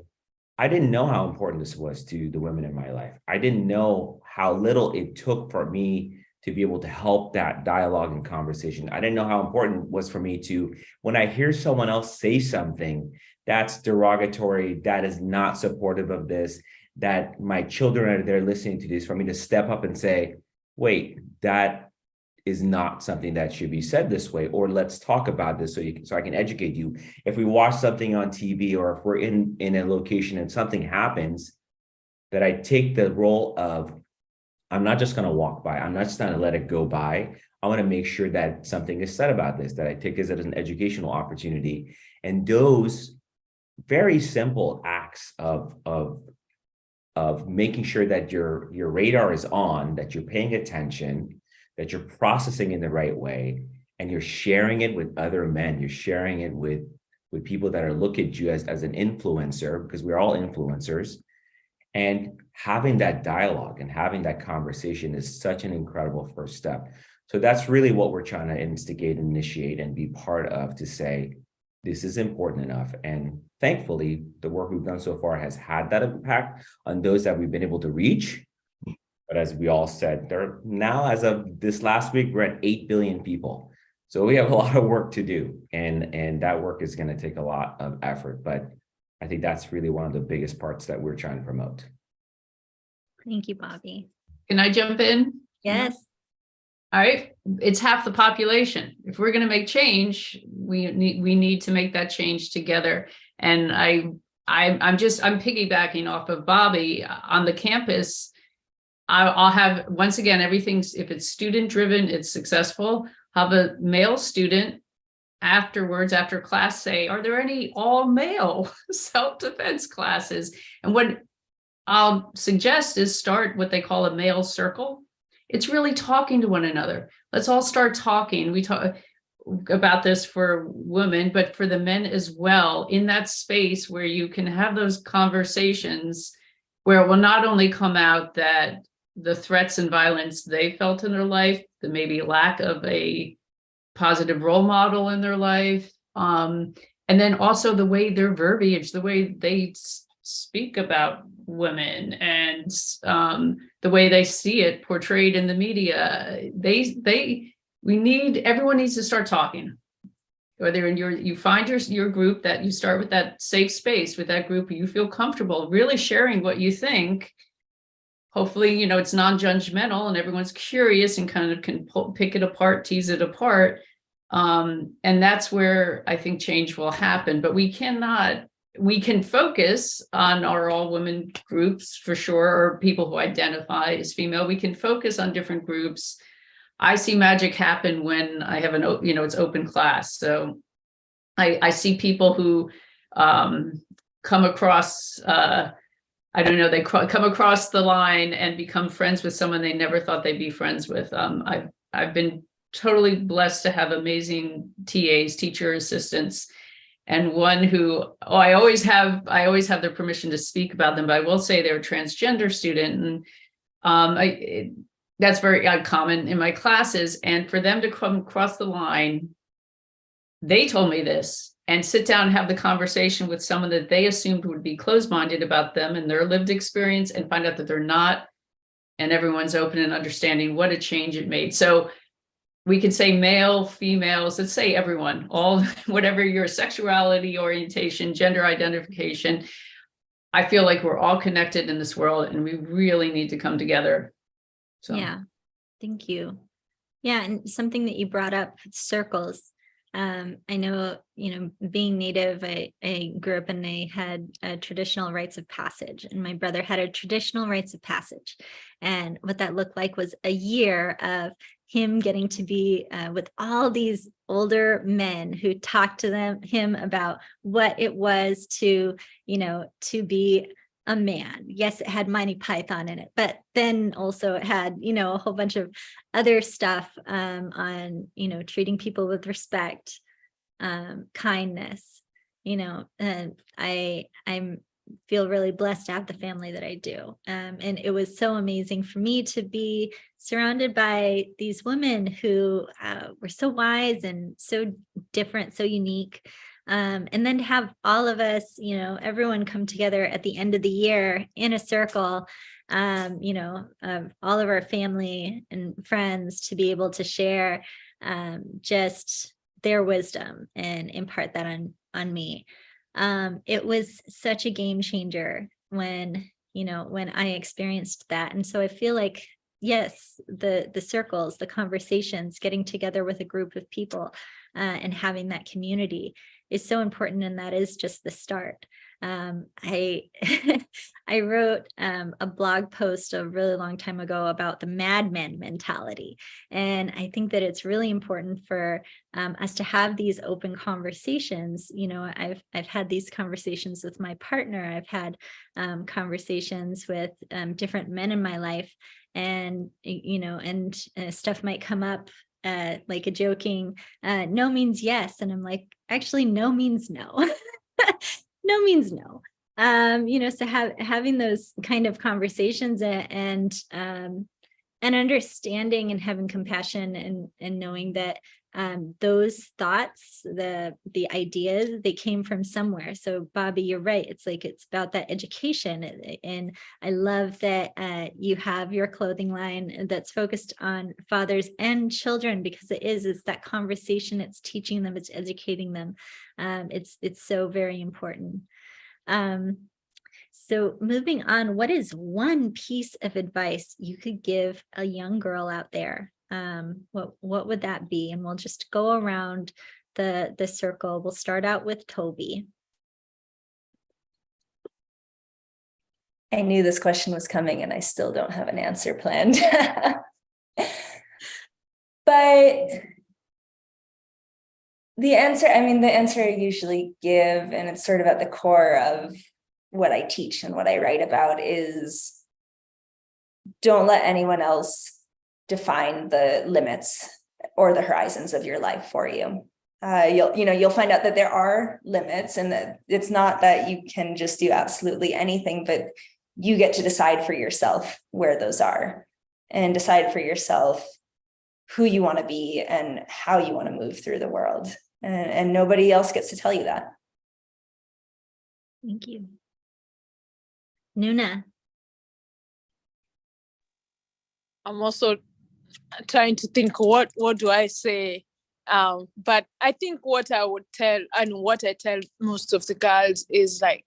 I didn't know how important this was to the women in my life. I didn't know how little it took for me to be able to help that dialogue and conversation. I didn't know how important it was for me to, when I hear someone else say something that's derogatory, that is not supportive of this, that my children are there listening to this, for me to step up and say, wait, that is not something that should be said this way, or let's talk about this so I can educate you. If we watch something on TV, or if we're in a location and something happens, that I take the role of, I'm not just going to walk by, I'm not just going to let it go by. I want to make sure that something is said about this, that I take this as an educational opportunity. And those very simple acts of making sure that your radar is on, that you're paying attention, that you're processing in the right way, and you're sharing it with other men, you're sharing it with people that are looking at you as an influencer, because we're all influencers. And having that dialogue and having that conversation is such an incredible first step. So that's really what we're trying to instigate, initiate, and be part of, to say, this is important enough. And thankfully, the work we've done so far has had that impact on those that we've been able to reach. But as we all said, there now, as of this last week, we're at 8 billion people. So we have a lot of work to do. And that work is going to take a lot of effort. But I think that's really one of the biggest parts that we're trying to promote. Thank you, Bobby. Can I jump in? Yes. All right. It's half the population. If we're going to make change, we need to make that change together. And I'm piggybacking off of Bobby on the campus. I'll have, once again, everything's, if it's student driven, it's successful. Have a male student afterwards, after class, say, are there any all male self-defense classes? And what I'll suggest is start what they call a male circle. It's really talking to one another. Let's all start talking. We talk about this for women, but for the men as well, in that space where you can have those conversations, where it will not only come out that the threats and violence they felt in their life, the maybe lack of a positive role model in their life, and then also the way their verbiage, the way they speak about women, and the way they see it portrayed in the media. Everyone needs to start talking. Whether you find your group, that you start with that safe space with that group, you feel comfortable really sharing what you think. Hopefully, it's non-judgmental and everyone's curious and kind of can pick it apart, tease it apart. And that's where I think change will happen. But we can focus on our all women groups for sure, or people who identify as female. We can focus on different groups. I see magic happen when I have it's open class. So I see people who come across, they come across the line and become friends with someone they never thought they'd be friends with. I've been totally blessed to have amazing TAs, teacher assistants, and one who I always have their permission to speak about them, but I will say they're a transgender student, and that's very common in my classes. And for them to come across the line they told me this, and sit down and have the conversation with someone that they assumed would be closed-minded about them and their lived experience, and find out that they're not, and everyone's open and understanding, what a change it made. So we could say male, females, let's say everyone, all, whatever your sexuality, orientation, gender identification. I feel like we're all connected in this world, and we really need to come together. So. Yeah, thank you. Yeah, and something that you brought up, circles. I know, being Native, I grew up and I had traditional rites of passage, and my brother had a traditional rites of passage. And what that looked like was a year of him getting to be with all these older men who talked to him about what it was to be a man. Yes, it had Monty Python in it, but then also it had, a whole bunch of other stuff on, treating people with respect, kindness, and I'm feel really blessed to have the family that I do. And it was so amazing for me to be surrounded by these women who were so wise and so different, so unique. And then to have all of us, everyone come together at the end of the year in a circle, of all of our family and friends, to be able to share just their wisdom and impart that on me. It was such a game changer when I experienced that. And so I feel like, yes, the circles, the conversations, getting together with a group of people and having that community is so important. And that is just the start. I I wrote a blog post a really long time ago about the madmen mentality. And I think that it's really important for us to have these open conversations. I've had these conversations with my partner. I've had conversations with different men in my life, and stuff might come up, like a joking no means yes, and I'm like, actually no means no. No means no. So having those kind of conversations and understanding and having compassion and knowing that those thoughts, the ideas, they came from somewhere. So Bobby, you're right. It's about that education. And I love that you have your clothing line that's focused on fathers and children, because it's that conversation. It's teaching them, it's educating them. It's so very important. So moving on, what is one piece of advice you could give a young girl out there? What would that be? And we'll just go around the circle. We'll start out with Toby. I knew this question was coming and I still don't have an answer planned. But the answer I usually give, and it's sort of at the core of what I teach and what I write about, is don't let anyone else define the limits or the horizons of your life for you. You'll find out that there are limits, and that it's not that you can just do absolutely anything, but you get to decide for yourself where those are, and decide for yourself who you want to be and how you want to move through the world. And nobody else gets to tell you that. Thank you. Nuna. I'm also trying to think what do I say, but I think what I would tell, and what I tell most of the girls, is like,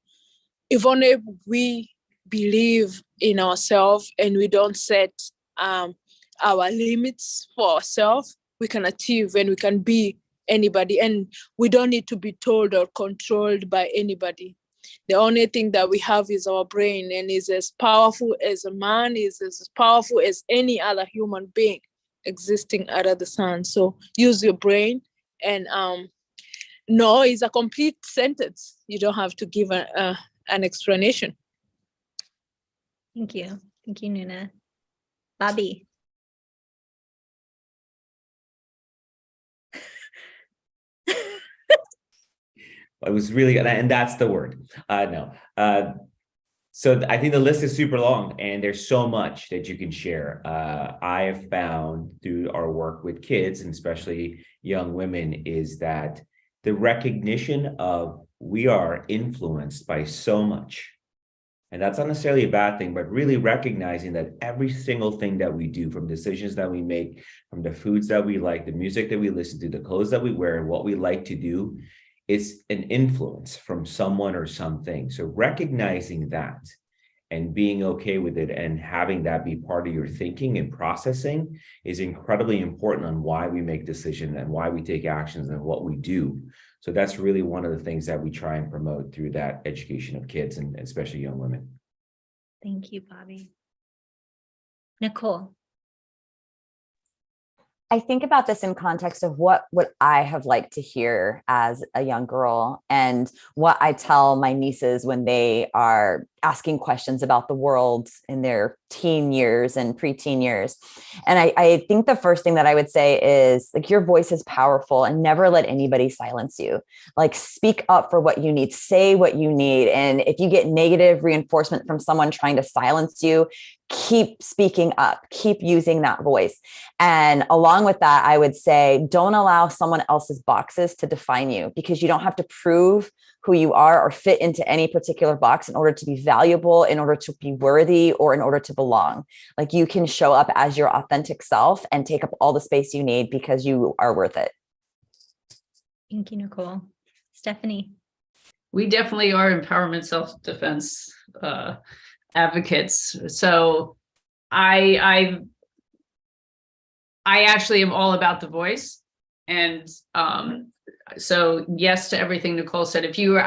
if only we believe in ourselves and we don't set our limits for ourselves, we can achieve and we can be anybody, and we don't need to be told or controlled by anybody. The only thing that we have is our brain, and is as powerful as a man, is as powerful as any other human being existing under the sun. So use your brain, and no is a complete sentence. You don't have to give an explanation. Thank you. Thank you, Nuna. Bobby. I was really, and that's the word. No. So I think the list is super long, and there's so much that you can share. I have found through our work with kids, and especially young women, is that the recognition of we are influenced by so much. And that's not necessarily a bad thing, but really recognizing that every single thing that we do, from decisions that we make, from the foods that we like, the music that we listen to, the clothes that we wear, and what we like to do, is an influence from someone or something. So recognizing that and being okay with it and having that be part of your thinking and processing is incredibly important on why we make decisions and why we take actions and what we do. So that's really one of the things that we try and promote through that education of kids and especially young women. Thank you, Bobby. Nicole. I think about this in context of what would I have liked to hear as a young girl, and what I tell my nieces when they are asking questions about the world in their teen years and preteen years. And I think the first thing that I would say is, like, your voice is powerful and never let anybody silence you. Like, speak up for what you need, say what you need. And if you get negative reinforcement from someone trying to silence you, keep speaking up, keep using that voice. And along with that, I would say, don't allow someone else's boxes to define you, because you don't have to prove who you are or fit into any particular box in order to be valuable, in order to be worthy, or in order to belong. Like, you can show up as your authentic self and take up all the space you need because you are worth it. Thank you, Nicole. Stephanie. We definitely are empowerment self-defense advocates. So I actually am all about the voice. And so yes to everything Nicole said. If you were,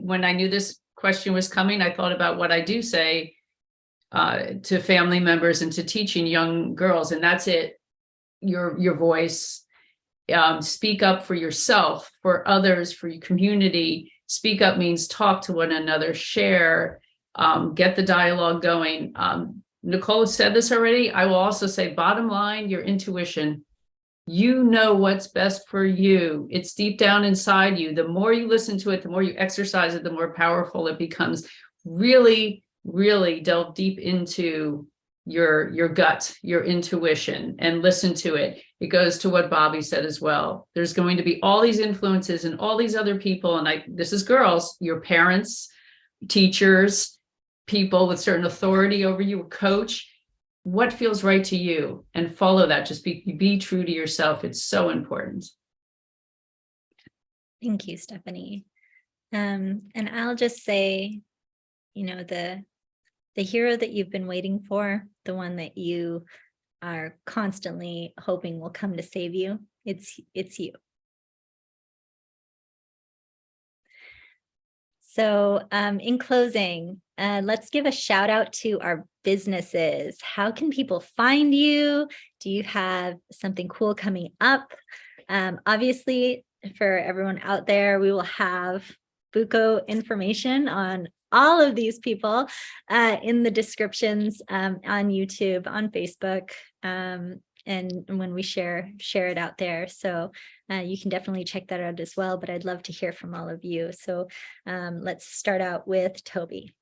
when I knew this question was coming, I thought about what I do say to family members and to teaching young girls, and that's it. Your voice. Speak up for yourself, for others, for your community. Speak up means talk to one another, share, get the dialogue going. Nicole said this already. I will also say, bottom line, your intuition. You know what's best for you. It's deep down inside you. The more you listen to it, the more you exercise it, the more powerful it becomes. Really, really delve deep into your gut, your intuition, and listen to it. It goes to what Bobby said as well. There's going to be all these influences and all these other people. And this is girls, your parents, teachers, people with certain authority over you, a coach. What feels right to you, and follow that. Just be true to yourself. It's so important. Thank you, Stephanie. And I'll just say, the hero that you've been waiting for, the one that you are constantly hoping will come to save you, it's you. So in closing, let's give a shout out to our businesses. How can people find you? Do you have something cool coming up? Obviously, for everyone out there, we will have Buco information on all of these people in the descriptions on YouTube, on Facebook, and when we share it out there. So you can definitely check that out as well, but I'd love to hear from all of you. So let's start out with Toby.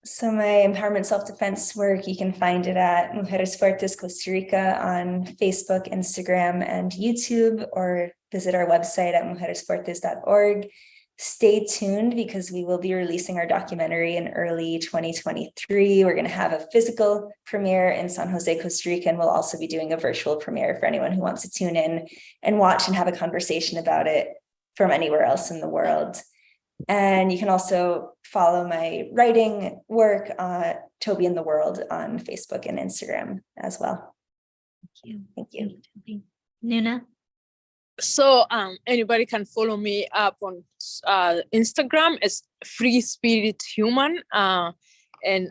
So my empowerment self-defense work, you can find it at Mujeres Fuertes Costa Rica on Facebook, Instagram, and YouTube, or visit our website at mujeresfuertes.org. Stay tuned, because we will be releasing our documentary in early 2023. We're going to have a physical premiere in San Jose, Costa Rica, and we'll also be doing a virtual premiere for anyone who wants to tune in and watch and have a conversation about it from anywhere else in the world. And you can also follow my writing work, Toby in the World, on Facebook and Instagram as well. Thank you. Nuna. So anybody can follow me up on Instagram as Free Spirit Human, and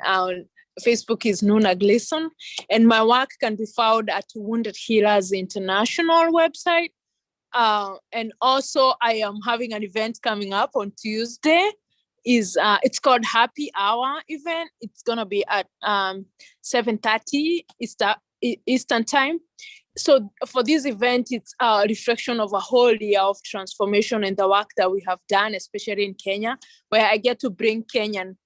Facebook is Nuna Gleason. And my work can be found at Wounded Healers International website. And also I am having an event coming up on Tuesday. It's called Happy Hour event. It's gonna be at 7:30 Eastern time. So for this event, it's a reflection of a whole year of transformation and the work that we have done, especially in Kenya, where I get to bring Kenyan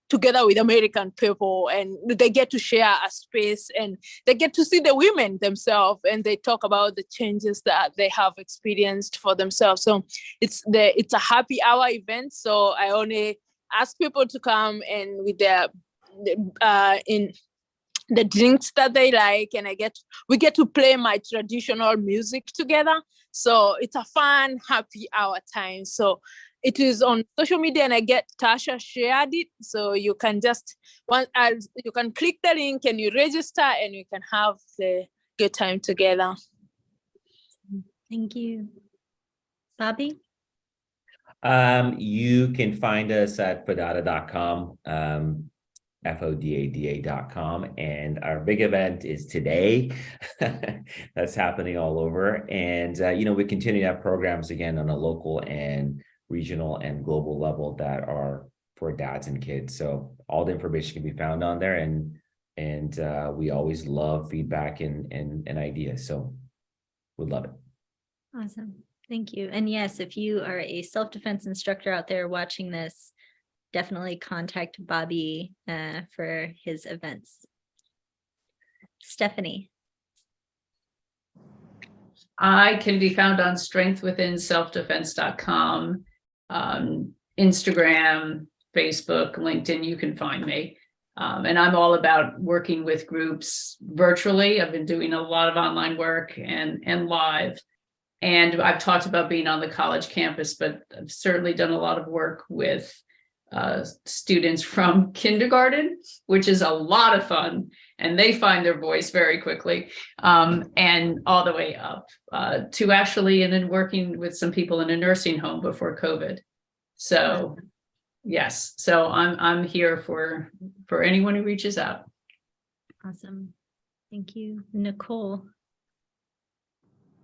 together with American people, and they get to share a space, and they get to see the women themselves, and they talk about the changes that they have experienced for themselves. So it's a happy hour event. So I only ask people to come and with their in the drinks that they like, and we get to play my traditional music together. So it's a fun, happy hour time. So it is on social media, and Tasha shared it. So you can you can click the link and you register, and you can have the good time together. Thank you. Bobby? You can find us at fodada.com, fodada.com, and our big event is today. That's happening all over. And, we continue to have programs again on a local and regional and global level that are for dads and kids. So all the information can be found on there, and we always love feedback and ideas. So we'd love it. Awesome. Thank you. And yes, if you are a self-defense instructor out there watching this, definitely contact Bobby for his events. Stephanie. I can be found on strengthwithinselfdefense.com, Instagram, Facebook, LinkedIn. You can find me. And I'm all about working with groups virtually. I've been doing a lot of online work and live. And I've talked about being on the college campus, but I've certainly done a lot of work with students from kindergarten, which is a lot of fun, and they find their voice very quickly, and all the way up to actually, and then working with some people in a nursing home before COVID. So yes, so I'm here for anyone who reaches out. Awesome. Thank you. Nicole.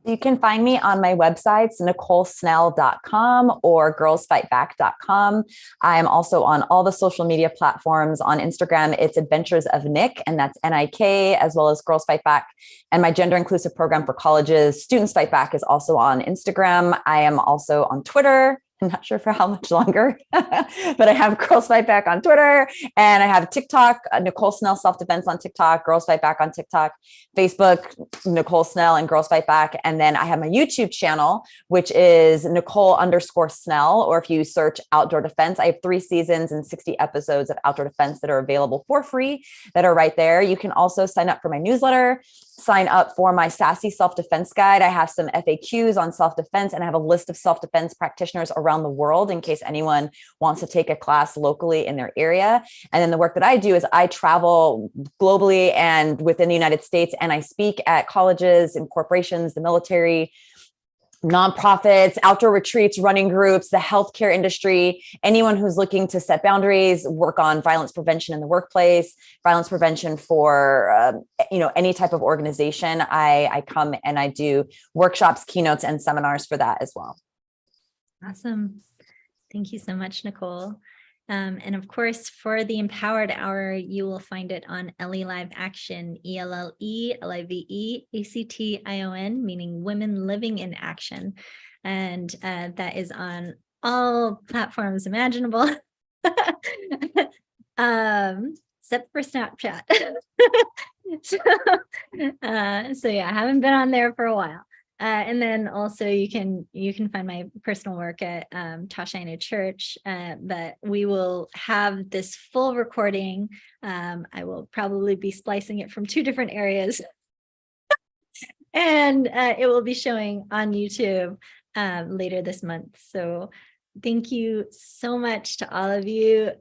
You can find me on my websites, NicoleSnell.com or girlsfightback.com. I am also on all the social media platforms. On Instagram, it's Adventures of Nick, and that's N-I-K, as well as Girls Fight Back. And my gender inclusive program for colleges, Students Fight Back, is also on Instagram. I am also on Twitter. I'm not sure for how much longer, but I have Girls Fight Back on Twitter, and I have TikTok, Nicole Snell Self-Defense on TikTok, Girls Fight Back on TikTok, Facebook, Nicole Snell and Girls Fight Back. And then I have my YouTube channel, which is Nicole_Snell, or if you search Outdoor Defense, I have 3 seasons and 60 episodes of Outdoor Defense that are available for free that are right there. You can also sign up for my newsletter, sign up for my Sassy Self-Defense Guide. I have some FAQs on self-defense, and I have a list of self-defense practitioners around the world in case anyone wants to take a class locally in their area. And then the work that I do is I travel globally and within the United States, and I speak at colleges and corporations, the military, nonprofits, outdoor retreats, running groups, the healthcare industry, anyone who's looking to set boundaries, work on violence prevention in the workplace, violence prevention for any type of organization. I come and I do workshops, keynotes, and seminars for that as well. Awesome. Thank you so much, Nicole. And of course, for the Empowered Hour, you will find it on LE Live Action, ELLELIVEACTION, meaning Women Living in Action. And that is on all platforms imaginable, except for Snapchat. So yeah, I haven't been on there for a while. And then also you can find my personal work at Tasha Church, but we will have this full recording. I will probably be splicing it from 2 different areas, and it will be showing on YouTube later this month. So thank you so much to all of you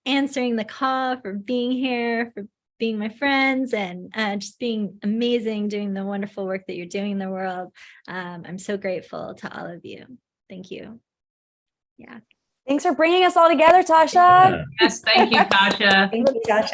answering the call, for being here, for being my friends, and just being amazing, doing the wonderful work that you're doing in the world. I'm so grateful to all of you. Thank you. Yeah. Thanks for bringing us all together, Tasha. Yes, thank you, Tasha. Thank you, Tasha.